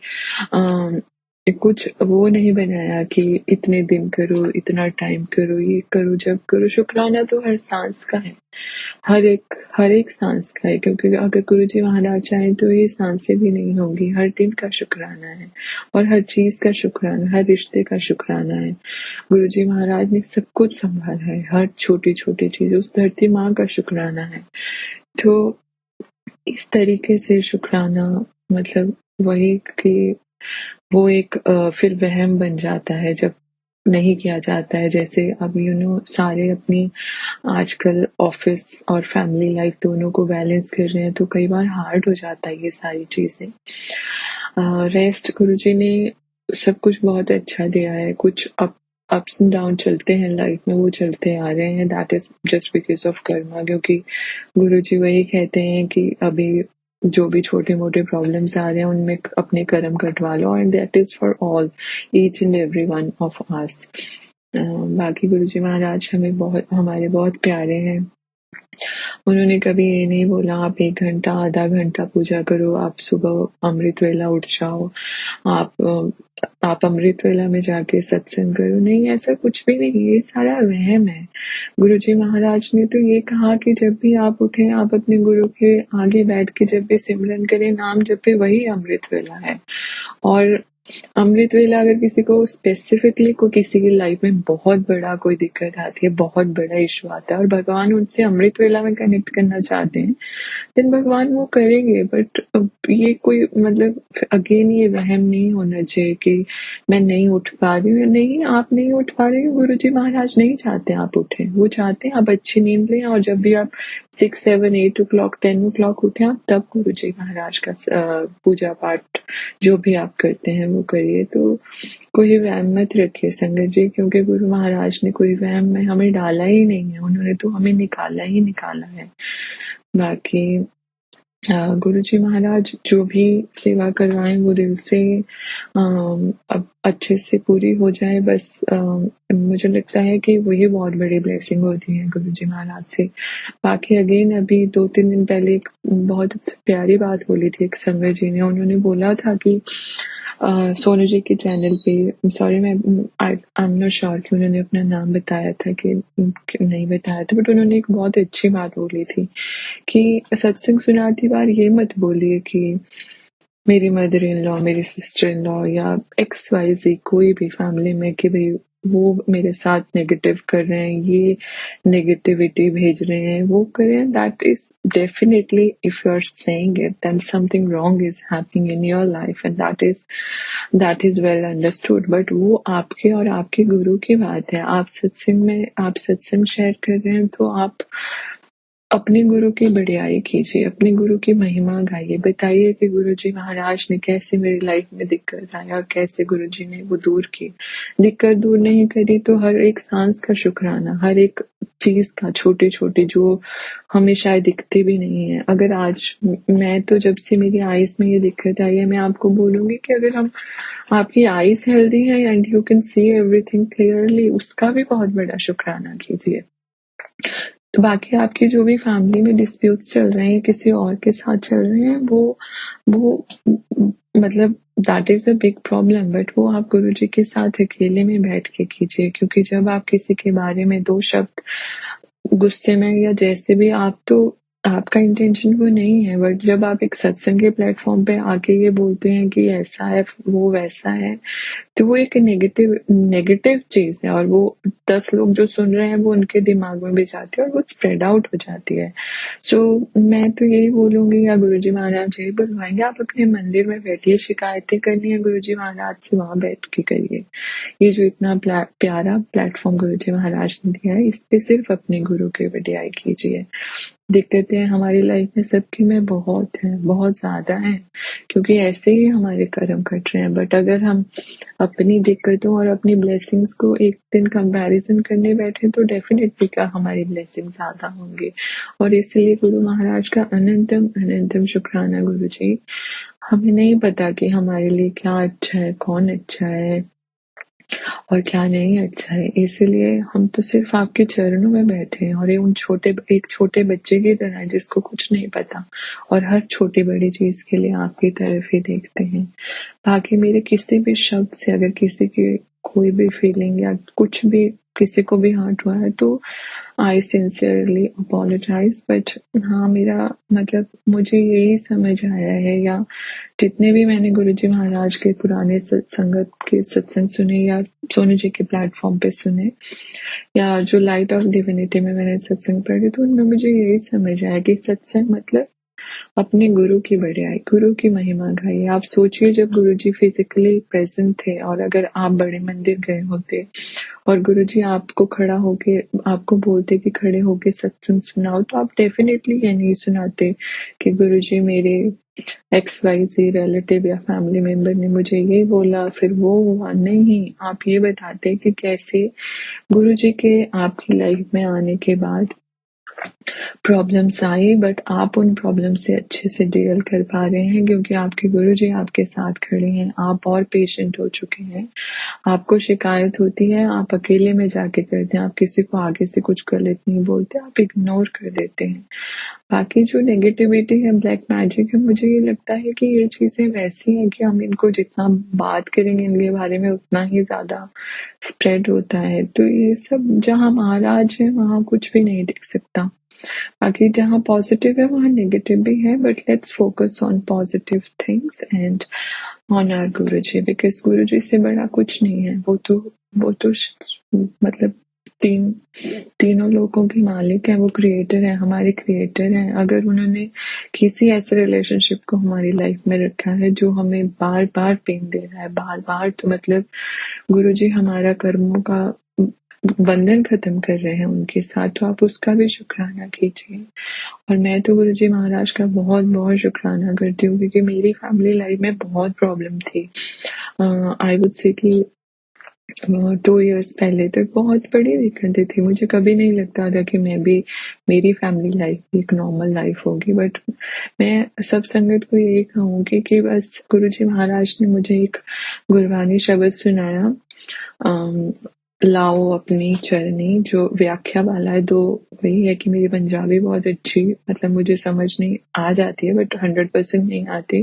कुछ वो नहीं बनाया कि इतने दिन करो, इतना टाइम करो, ये करो, जब करो। शुक्राना तो हर सांस का है, हर एक सांस का है, क्योंकि अगर गुरुजी महाराज चाहें तो ये सांसें भी नहीं होंगी। हर दिन का शुक्राना है और हर चीज का शुक्राना, हर रिश्ते का शुक्राना है। गुरुजी महाराज ने सब कुछ संभाला है, हर छोटी छोटी चीज, उस धरती माँ का शुक्राना है। तो इस तरीके से शुक्राना मतलब वही कि वो एक फिर वहम बन जाता है जब नहीं किया जाता है। जैसे अब सारे अपनी आजकल ऑफिस और फैमिली लाइफ दोनों को बैलेंस कर रहे हैं, तो कई बार हार्ड हो जाता है ये सारी चीजें। रेस्ट गुरुजी ने सब कुछ बहुत अच्छा दिया है। कुछ अप्स एंड डाउन चलते हैं लाइफ में, वो चलते आ रहे हैं, that is just because of Karma. क्योंकि गुरुजी वही कहते हैं कि अभी जो भी छोटे मोटे प्रॉब्लम्स आ रहे हैं उनमें अपने कर्म कटवा लो, and that is for all, each and every one of us. बाकी गुरुजी महाराज हमारे बहुत प्यारे हैं। उन्होंने कभी ये नहीं बोला आप 1 घंटा आधा घंटा पूजा करो, आप सुबह अमृत वेला उठ जाओ, आप अमृत वेला में जाके सत्संग करो। नहीं, ऐसा कुछ भी नहीं, ये सारा वहम है। गुरुजी महाराज ने तो ये कहा कि जब भी आप उठे, आप अपने गुरु के आगे बैठ के जब भी सिमरन करें, नाम जपे, वही अमृत वेला है। और अमृत वेला अगर किसी को स्पेसिफिकली किसी की लाइफ में बहुत बड़ा कोई दिक्कत आती है, बहुत बड़ा इशू आता है और भगवान उनसे अमृत वेला में कनेक्ट करना चाहते हैं, देन भगवान वो करेंगे। बट ये कोई मतलब अगेन ये वहम नहीं होना चाहिए कि मैं नहीं उठ पा रही हूँ। नहीं, आप नहीं उठ पा रहे हो, गुरुजी महाराज नहीं चाहते आप उठें, वो चाहते हैं आप अच्छी नींद लें, और जब भी आप 6, 7, 8 o'clock 10 o'clock उठे, आप तब गुरुजी महाराज का पूजा पाठ जो भी आप करते हैं वो करिए। तो कोई वहम मत रखिए संगत जी, क्योंकि गुरु महाराज ने कोई वहम में हमें डाला ही नहीं है, उन्होंने तो हमें निकाला है। बाकी गुरुजी महाराज जो भी सेवा करवाएं वो दिल से अब अच्छे से पूरी हो जाए, बस मुझे लगता है कि वही बहुत बड़ी ब्लेसिंग होती है गुरुजी महाराज से। बाकी अगेन अभी 2-3 दिन पहले एक बहुत प्यारी बात बोली थी एक संगत जी ने, उन्होंने बोला था कि सोनू जी के चैनल पे, सॉरी मैं आई एम नॉट श्योर कि उन्होंने अपना नाम बताया था कि नहीं बताया था, बट उन्होंने एक बहुत अच्छी बात बोली थी कि सत्संग सुनाती बार ये मत बोलिए कि मेरी मदर इन लॉ, मेरी सिस्टर इन लॉ या XYZ कोई भी फैमिली में कि भाई वो मेरे साथ नेगेटिव कर रहे हैं, ये नेगेटिविटी भेज रहे हैं, वो कर रहे हैं, that is definitely if you are saying it then something wrong is happening in your life and that is well understood. But वो आपके और आपके गुरु की बात है। आप सत्संग शेयर कर रहे हैं तो आप अपने गुरु की बढ़ियाई कीजिए, अपने गुरु की महिमा गाइए, बताइए कि गुरुजी महाराज ने कैसे मेरी लाइफ में दिक्कत आई और कैसे गुरुजी ने वो दूर की। दिक्कत दूर नहीं करी तो हर एक सांस का शुक्राना, हर एक चीज का, छोटी छोटी जो हमें शायद दिखती भी नहीं है। अगर आज मैं तो जब से मेरी आईज में ये दिक्कत आई है, मैं आपको बोलूंगी कि अगर हम आपकी आईज हेल्दी है and you can see everything clearly, उसका भी बहुत बड़ा शुक्राना कीजिए। तो बाकी आपकी जो भी फैमिली में डिस्प्यूट्स चल रहे हैं, किसी और के साथ चल रहे हैं, वो मतलब that is a big problem, but वो आप गुरुजी के साथ अकेले में बैठ के कीजिए। क्योंकि जब आप किसी के बारे में 2 शब्द गुस्से में या जैसे भी, आप तो आपका इंटेंशन वो नहीं है, बट जब आप एक सत्संग के प्लेटफॉर्म पे आके ये बोलते हैं कि ऐसा है, वो वैसा है, तो वो एक नेगेटिव चीज है और वो 10 लोग जो सुन रहे हैं वो उनके दिमाग में भी जाती है और वो स्प्रेड आउट हो जाती है। सो मैं तो यही बोलूंगी, या गुरुजी महाराज यही बुलवाएंगे, आप अपने मंदिर में बैठिए, शिकायतें करनी है गुरुजी महाराज से वहां बैठ के करिए। ये जो इतना प्यारा प्लेटफॉर्म गुरुजी महाराज ने दिया है, इस पे सिर्फ अपने गुरु की बढ़ियाई कीजिए। दिक्कतें हमारी लाइफ में सबकी में बहुत हैं, बहुत ज्यादा हैं, क्योंकि ऐसे ही हमारे कर्म कट रहे हैं। बट अगर हम अपनी दिक्कतों और अपनी ब्लेसिंग्स को एक दिन कंपैरिजन करने बैठे तो डेफिनेटली का हमारी ब्लेसिंग ज्यादा होंगी। और इसलिए गुरु महाराज का अनंतम अनंतम शुक्राना गुरुजी। हमें नहीं पता कि हमारे लिए क्या अच्छा है, कौन अच्छा है और क्या नहीं अच्छा है, इसलिए हम तो सिर्फ आपके चरणों में बैठे हैं और एक छोटे बच्चे की तरह है जिसको कुछ नहीं पता और हर छोटी बड़ी चीज के लिए आपकी तरफ ही देखते हैं। बाकी मेरे किसी भी शब्द से अगर किसी की कोई भी फीलिंग या कुछ भी किसी को भी हर्ट हुआ है तो आई सिंसियरली अपोलोजाइज। बट हाँ, मेरा मतलब मुझे यही समझ आया है, या जितने भी मैंने गुरुजी महाराज के पुराने संगत के सत्संग सुने या सोनू जी के प्लेटफॉर्म पे सुने या जो लाइट ऑफ डिविनिटी में मैंने सत्संग पढ़े, तो उनमें मुझे यही समझ आया कि सत्संग मतलब अपने गुरु की बढ़ियाई, गुरु की महिमा गाइए। आप सोचिए जब गुरुजी फिजिकली प्रेजेंट थे और अगर आप बड़े मंदिर गए होते और गुरुजी आपको खड़ा होके आपको बोलते कि खड़े होके सत्संग सुनाओ, तो आप डेफिनेटली ये नहीं सुनाते कि गुरुजी मेरे XYZ रिलेटिव या फैमिली मेंबर ने मुझे ये बोला फिर वो हुआ। नहीं, आप ये बताते कि कैसे गुरुजी के आपकी लाइफ में आने के बाद प्रॉब्लम्स आई, बट आप उन प्रॉब्लम से अच्छे से डील कर पा रहे हैं क्योंकि आपके गुरुजी आपके साथ खड़े हैं। आप और पेशेंट हो चुके हैं। आपको शिकायत होती है, आप अकेले में जाके करते हैं, आप किसी को आगे से कुछ गलत नहीं बोलते, आप इग्नोर कर देते हैं। बाकी जो नेगेटिविटी है, ब्लैक मैजिक है, मुझे ये लगता है कि ये चीजें वैसी हैं कि हम इनको जितना बात करेंगे इनके बारे में उतना ही ज्यादा स्प्रेड होता है। तो ये सब जहाँ महाराज है वहाँ कुछ भी नहीं दिख सकता। बाकी जहाँ पॉजिटिव है वहाँ नेगेटिव भी है, but let's focus on positive things and on our Guruji, because गुरुजी से बड़ा कुछ नहीं है। वो तो मतलब तीनों लोगों के मालिक है, वो क्रिएटर है, हमारे क्रिएटर हैं। अगर उन्होंने किसी ऐसे रिलेशनशिप को हमारी लाइफ में रखा है जो हमें बार बार पेन दे रहा है, बार बार, तो मतलब गुरुजी हमारा कर्मों का बंधन खत्म कर रहे हैं उनके साथ, तो आप उसका भी शुक्राना कीजिए। और मैं तो गुरुजी महाराज का बहुत बहुत शुक्राना करती हूँ क्योंकि मेरी फैमिली लाइफ में बहुत प्रॉब्लम थी। आई वुड से कि 2 इयर्स पहले तक बहुत बड़ी दिक्कतें थी। मुझे कभी नहीं लगता था कि मेरी फैमिली लाइफ भी एक नॉर्मल लाइफ होगी, बट मैं सब संगत को यही कहूँगी कि बस गुरुजी महाराज ने मुझे एक गुरबानी शब्द सुनाया, लाओ अपनी चरनी, जो व्याख्या वाला है। दो वही है कि मेरी पंजाबी बहुत अच्छी, मतलब मुझे समझ नहीं आ जाती है बट 100% नहीं आती,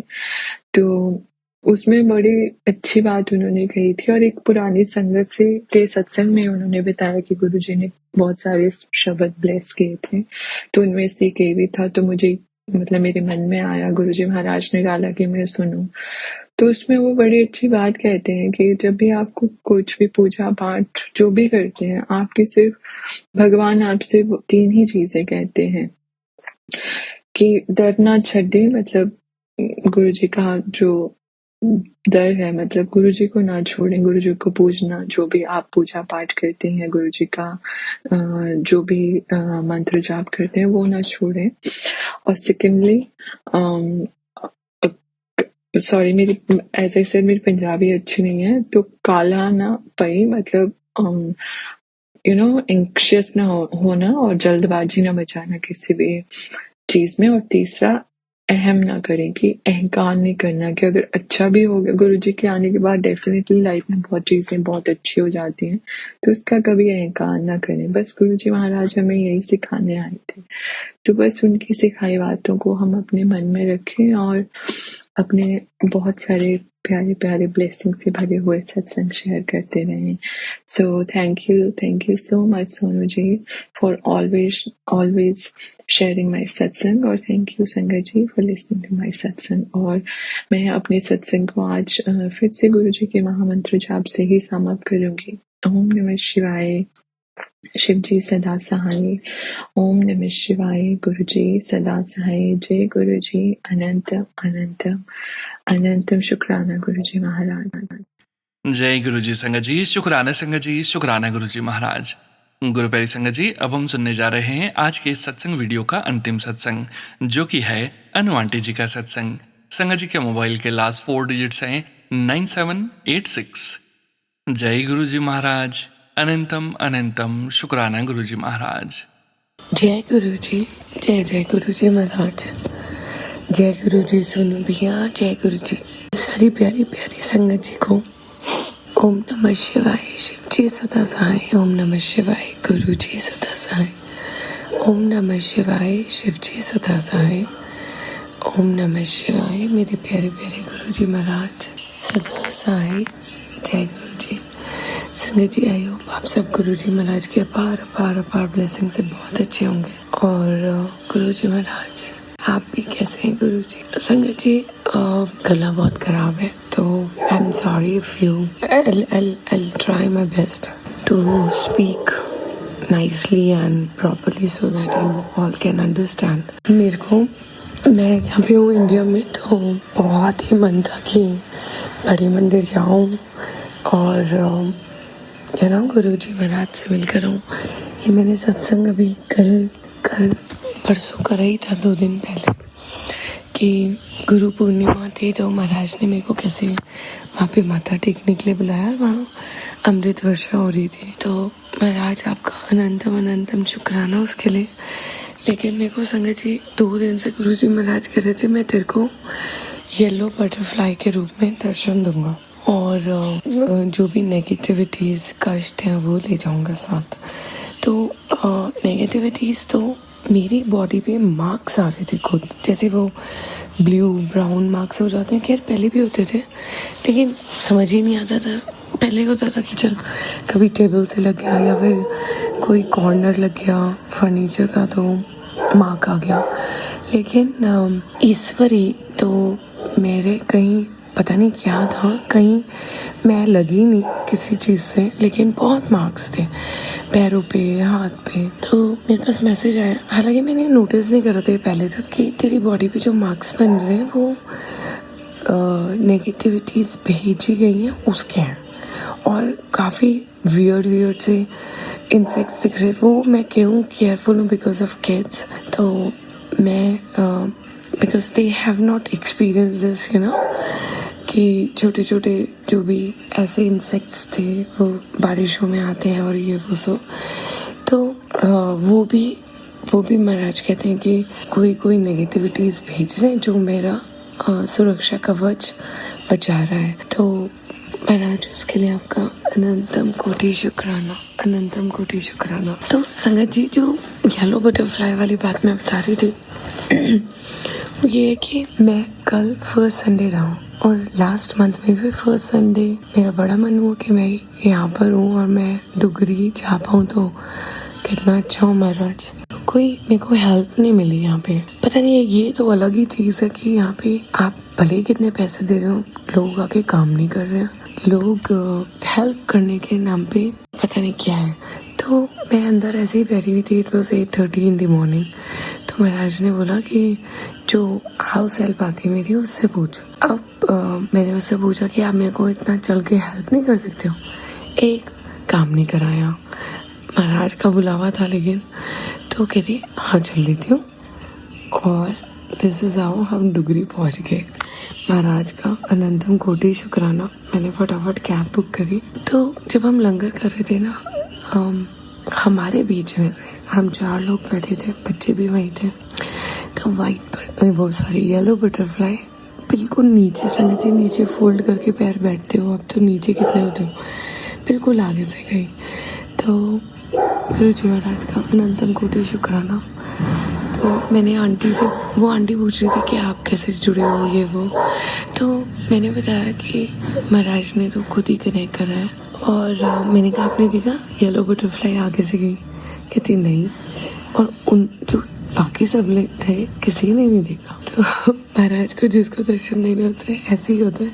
तो उसमें बड़ी अच्छी बात उन्होंने कही थी। और एक पुरानी संगत से के सत्संग में उन्होंने बताया कि गुरुजी ने बहुत सारे शब्द ब्लेस किए थे, तो उनमें से एक भी था। तो मुझे मतलब मेरे मन में आया, गुरुजी महाराज ने डाला कि मैं सुनूं, तो उसमें वो बड़ी अच्छी बात कहते हैं कि जब भी आपको कुछ भी पूजा पाठ जो भी करते हैं, आपकी सिर्फ भगवान आपसे 3 ही चीजें कहते हैं कि डर ना छड्डे, मतलब गुरुजी का जो डर है, मतलब गुरुजी को ना छोड़ें, गुरुजी को पूजना, जो भी आप पूजा पाठ करते हैं, गुरुजी का जो भी मंत्र जाप करते हैं वो ना छोड़ें। और सेकेंडली सॉरी, मेरी एज आई सेड मेरी पंजाबी अच्छी नहीं है, तो काला ना पई, मतलब एंक्शियस ना होना और जल्दबाजी ना मचाना किसी भी चीज में। और तीसरा, अहम ना करें, कि अहंकार नहीं करना कि अगर अच्छा भी हो गया गुरुजी के आने के बाद, डेफिनेटली लाइफ में बहुत चीजें बहुत अच्छी हो जाती हैं, तो उसका कभी अहंकार ना करें। बस गुरुजी महाराज हमें यही सिखाने आए थे, तो बस उनकी सिखाई बातों को हम अपने मन में रखें और अपने बहुत सारे प्यारे प्यारे ब्लेसिंग से भरे हुए सत्संग शेयर करते रहें। So thank you so much Sonu ji for always sharing my satsang, और thank you sangat ji for listening to my satsang. और मैं अपने सत्संग को आज फिर से गुरु जी के महामंत्र जाप से ही समाप्त करूंगी। ओम नमः शिवाय, शिव जी सदा सहाय। ओम नमः शिवाय, गुरु जी सदा सहाय। जय गुरु जी, अनंतम अनंतम अनंतम शुक्राना गुरु जी महाराज। जय गुरु जी संगत जी, शुक्राना संगत जी, शुक्राना गुरु जी महाराज। गुरु प्यारी संगत जी, अब हम सुनने जा रहे हैं आज के इस सत्संग वीडियो का अंतिम सत्संग, जो कि है अनु आंटी जी का सत्संग। संगत जी के मोबाइल के लास्ट 4 डिजिट्स हैं 9786। जय गुरु जी महाराज, अनंतम अनंतम शुक्राना गुरु जी महाराज। जय गुरु जी, जय गुरु जी महाराज। जय गुरु जी सोनू भैया, जय गुरु जी। सारी प्यारी प्यारी संगत जी को ओम नमः शिवाय, शिव जी सदा सहाय। ओम नमः शिवाय, गुरु जी सदा सहाय। ओम नमः शिवाय, शिव जी सदा सहाय। ओम नमः शिवाय, मेरे प्यारे प्यारे गुरु जी महाराज सदा सहाय। जय गुरु जी। संगत जी, आई होप आप सब गुरु जी महाराज के अपार अपार अपार ब्लेसिंग से बहुत अच्छे होंगे। और गुरु जी महाराज आप भी कैसे हैं गुरु जी? संगत जी, गला बहुत खराब है, तो I am sorry if you I'll try my best to speak nicely and properly so that you all can understand. मेरे को, मैं यहाँ पे हूँ इंडिया में, तो बहुत ही मन था कि बड़े मंदिर जाऊँ और गुरु जी महाराज से मिलकर हूँ। ये मैंने सत्संग अभी कल परसों करा ही था, 2 दिन पहले, कि गुरु पूर्णिमा थी, तो महाराज ने मेरे को कैसे वहाँ पे माथा टेकने के लिए बुलाया और वहाँ अमृत वर्षा हो रही थी। तो महाराज आपका अनंतम अनंतम शुक्राना उसके लिए। लेकिन मेरे को संगत जी 2 दिन से गुरु जी महाराज कह रहे थे, मैं तेरे को येलो बटरफ्लाई के रूप में दर्शन दूंगा और जो भी नेगेटिविटीज़ कष्ट हैं वो ले जाऊंगा साथ। तो नेगेटिविटीज़ तो मेरी बॉडी पे मार्क्स आ रहे थे खुद, जैसे वो ब्लू ब्राउन मार्क्स हो जाते हैं। खैर पहले भी होते थे, लेकिन समझ ही नहीं आता था। पहले होता था कि चल कभी टेबल से लग गया या फिर कोई कॉर्नर लग गया फर्नीचर का, तो मार्क आ गया। लेकिन इस बारी तो मेरे कहीं पता नहीं क्या था, कहीं मैं लगी नहीं किसी चीज़ से, लेकिन बहुत मार्क्स थे पैरों पे, हाथ पे। तो मेरे पास मैसेज आया, हालांकि मैंने नोटिस नहीं करा था पहले तक, कि तेरी बॉडी पे जो मार्क्स बन रहे हैं वो नेगेटिविटीज़ भेजी गई हैं उसके हैं, और काफ़ी वियर्ड से इंसेक्ट्स दिख रहे। वो मैं क्यों केयरफुल हूँ बिकॉज ऑफ किड्स, तो मैं because they have not experience this, कि छोटे छोटे जो भी ऐसे इंसेक्ट्स थे वो बारिशों में आते हैं और ये वो सो, तो वो भी महाराज कहते हैं कि कोई नेगेटिविटीज़ भेज रहे हैं जो मेरा सुरक्षा कवच बचा रहा है। तो महाराज उसके लिए आपका अनंतम कोटि शुक्राना, अनंतम कोटि शुक्राना। तो संगत जी, जो येलो बटरफ्लाई वाली बात मैं बता रही थी वो ये है कि मैं कल फर्स्ट संडे जाऊँ, और लास्ट मंथ में भी फर्स्ट संडे मेरा बड़ा मन हुआ कि मैं यहाँ पर हूँ और मैं डुगरी जा पाऊँ, तो कितना अच्छा हो महाराज। कोई मेरे को हेल्प नहीं मिली यहाँ पे। पता नहीं, ये तो अलग ही चीज़ है कि यहाँ पे आप भले ही कितने पैसे दे रहे हो, लोग आके काम नहीं कर रहे हैं। लोग हेल्प करने के नाम पे पता नहीं क्या है। तो मैं अंदर ऐसे ही बैठी हुई थी, it was 8:30 in the morning. तो महाराज ने बोला कि जो हाउस हेल्प आती है मेरी, उससे पूछ। अब मैंने उससे पूछा कि आप मेरे को इतना चल के हेल्प नहीं कर सकते हो। एक काम नहीं कराया, महाराज का बुलावा था लेकिन। तो कहती हाँ चल लेती हूँ, और दिस इज़ हाउ हम डुगरी पहुँच गए। महाराज का अनंतम कोटि शुक्राना। मैंने फटाफट कैब बुक करी। तो जब हम लंगर कर रहे थे ना, हमारे बीच में से हम 4 लोग बैठे थे, बच्चे भी वहीं थे। तो येलो बटरफ्लाई बिल्कुल नीचे, संगत जी नीचे फोल्ड करके पैर बैठते हो। अब तो नीचे कितने होते हो, बिल्कुल आगे से गई। तो गुरु जी महाराज का अनंतम कोटि शुक्राना। तो मैंने आंटी से, वो आंटी पूछ रही थी कि आप कैसे जुड़े हो, ये वो। तो मैंने बताया कि महाराज ने तो खुद ही कनेक्ट करा है। और मैंने कहा आपने देखा येलो बटरफ्लाई आगे से गई? कहती नहीं। और उन जो बाकी सब लोग थे, किसी ने नहीं देखा। तो महाराज को जिसको दर्शन नहीं होते ऐसे ही होता है।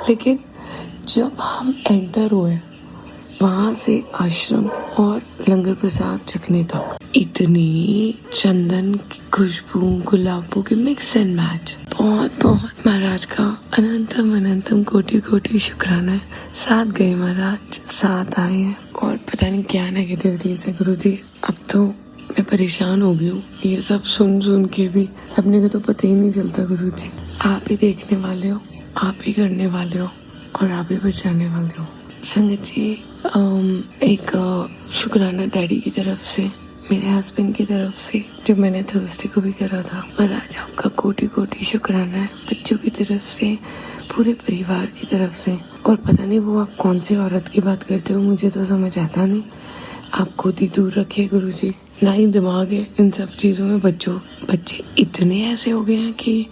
लेकिन जब हम एंटर हुए वहां से आश्रम और लंगर प्रसाद चखने तक, इतनी चंदन की खुशबू, गुलाबों की मिक्स एंड मैच। बहुत बहुत महाराज का अनंतम अनंतम कोटि कोटि शुक्राना है। साथ गए महाराज, साथ आए हैं। और पता नहीं क्या नेगेटिविटीज है गुरु जी। अब तो मैं परेशान हो गई हूँ, ये सब सुन के भी अपने को तो पता ही नहीं चलता। गुरु जी आप ही देखने वाले हो, आप ही करने वाले हो, और आप ही बचाने वाले हो। संगत जी एक शुक्राना डैडी की तरफ से, मेरे हस्बैंड की तरफ से, जो मैंने थर्सडे को भी करा था। महाराज आपका कोटि कोटि शुक्राना है। बच्चों की तरफ से, पूरे परिवार की तरफ से। और पता नहीं वो आप कौन सी औरत की बात करते हो, मुझे तो समझ आता नहीं। आप खुद ही दूर रखिए गुरु जी, ना ही दिमाग है इन सब चीज़ों में। बच्चे इतने ऐसे हो गए हैं कि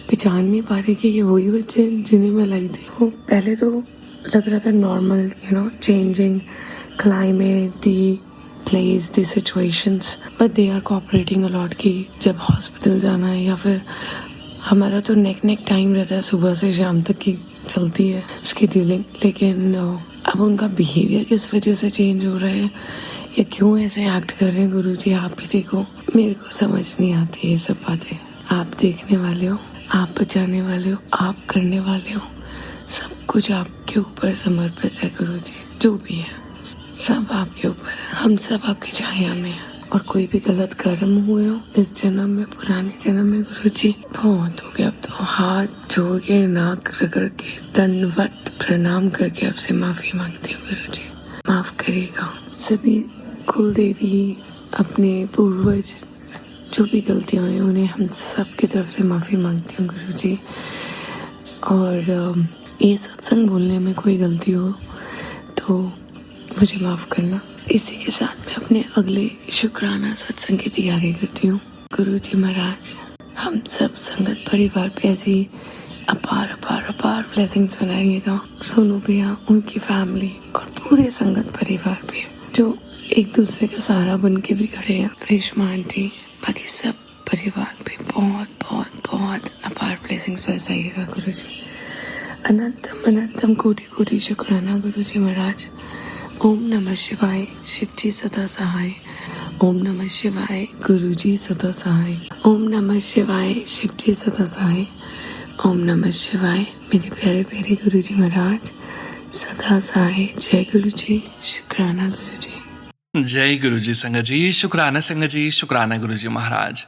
पहचान नहीं पा रहे कि ये वही बच्चे जिन्हें मैं लाई थी। वो पहले तो लग रहा था normal, changing climate, the place, the situations, but they are cooperating a lot. कि जब हॉस्पिटल जाना है या फिर हमारा तो नेक टाइम रहता है, सुबह से शाम तक की चलती है स्केड्यूलिंग। लेकिन अब उनका बिहेवियर किस वजह से चेंज हो रहा है या क्यों ऐसे एक्ट कर रहे हैं गुरु जी, आप ही देखो। मेरे को समझ नहीं आती ये सब बातें। आप देखने वाले हो, आप बचाने वाले हो, आप करने वाले हो। सब कुछ आपके ऊपर समर्पित है गुरु जी। जो भी है सब आपके ऊपर है। हम सब आपकी छाया में हैं। और कोई भी गलत कर्म हुए हो इस जन्म में, पुराने जन्म में गुरु जी, बहुत हो गया। अब तो हाथ जोड़ के, नाक रगड़ के, दंडवत प्रणाम करके आपसे माफी मांगती हूँ गुरु जी। माफ करिएगा। सभी कुल देवी, अपने पूर्वज, जो भी गलतियाँ हुई उन्हें हम सब की तरफ से माफी मांगती हूँ गुरु जी। और ये सत्संग बोलने में कोई गलती हो तो मुझे माफ करना। इसी के साथ मैं अपने अगले शुक्राना सत्संग की तैयारी करती हूँ। गुरु जी महाराज हम सब संगत परिवार पे ऐसी अपार अपार अपार ब्लेसिंग्स बनाइएगा। सोनू भैया, उनकी फैमिली और पूरे संगत परिवार पे जो एक दूसरे का सहारा बन के भी खड़े हैं। रेशमा आंटी, बाकी सब परिवार पे बहुत बहुत बहुत अपार ब्लेसिंग्स बरसाइएगा गुरु जी। अनंतम अनंतम कोटि कोटि शुक्राना गुरु जी महाराज। ओम नमः शिवाय, शिव जी सदा सहाय। ओम नमः शिवाय, गुरु जी सदा सहाय। ओम नमः शिवाय, शिव जी सदा सहाय। ओम नमः शिवाय, मेरे प्यारे प्यारे गुरु जी महाराज सदा सहाय। जय गुरु जी, शुक्राना गुरु जी। जय गुरु जी संगत जी, शुक्राना संगत जी, शुक्राना गुरु जी महाराज।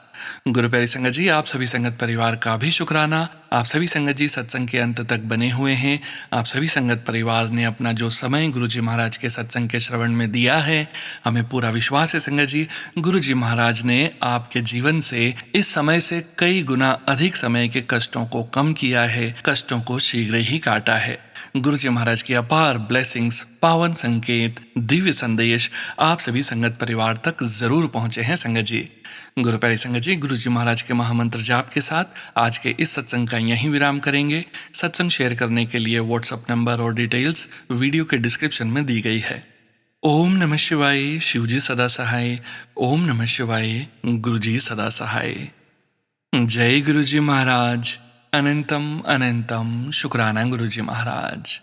गुरु प्यारी संगत जी, आप सभी संगत परिवार का भी शुक्राना। आप सभी संगत जी सत्संग के अंत तक बने हुए हैं। आप सभी संगत परिवार ने अपना जो समय गुरु जी महाराज के सत्संग के श्रवण में दिया है, हमें पूरा विश्वास है संगत जी, गुरु जी महाराज ने आपके जीवन से इस समय से कई गुना अधिक समय के कष्टों को कम किया है, कष्टों को शीघ्र ही काटा है। गुरु जी महाराज की अपार ब्लेसिंग्स, पावन संकेत, दिव्य संदेश आप सभी संगत परिवार तक जरूर पहुंचे हैं संगत जी। गुरु प्यारी संगत जी, गुरु जी महाराज के महामंत्र जाप के साथ आज के इस सत्संग का यहीं विराम करेंगे। सत्संग शेयर करने के लिए व्हाट्सएप नंबर और डिटेल्स वीडियो के डिस्क्रिप्शन में दी गई है। ओम नमः शिवाय, शिवजी सदा सहाय। ओम नमः शिवाय, गुरुजी सदा सहाय। जय गुरुजी महाराज। अनंतम अनंतम शुक्राना गुरुजी महाराज।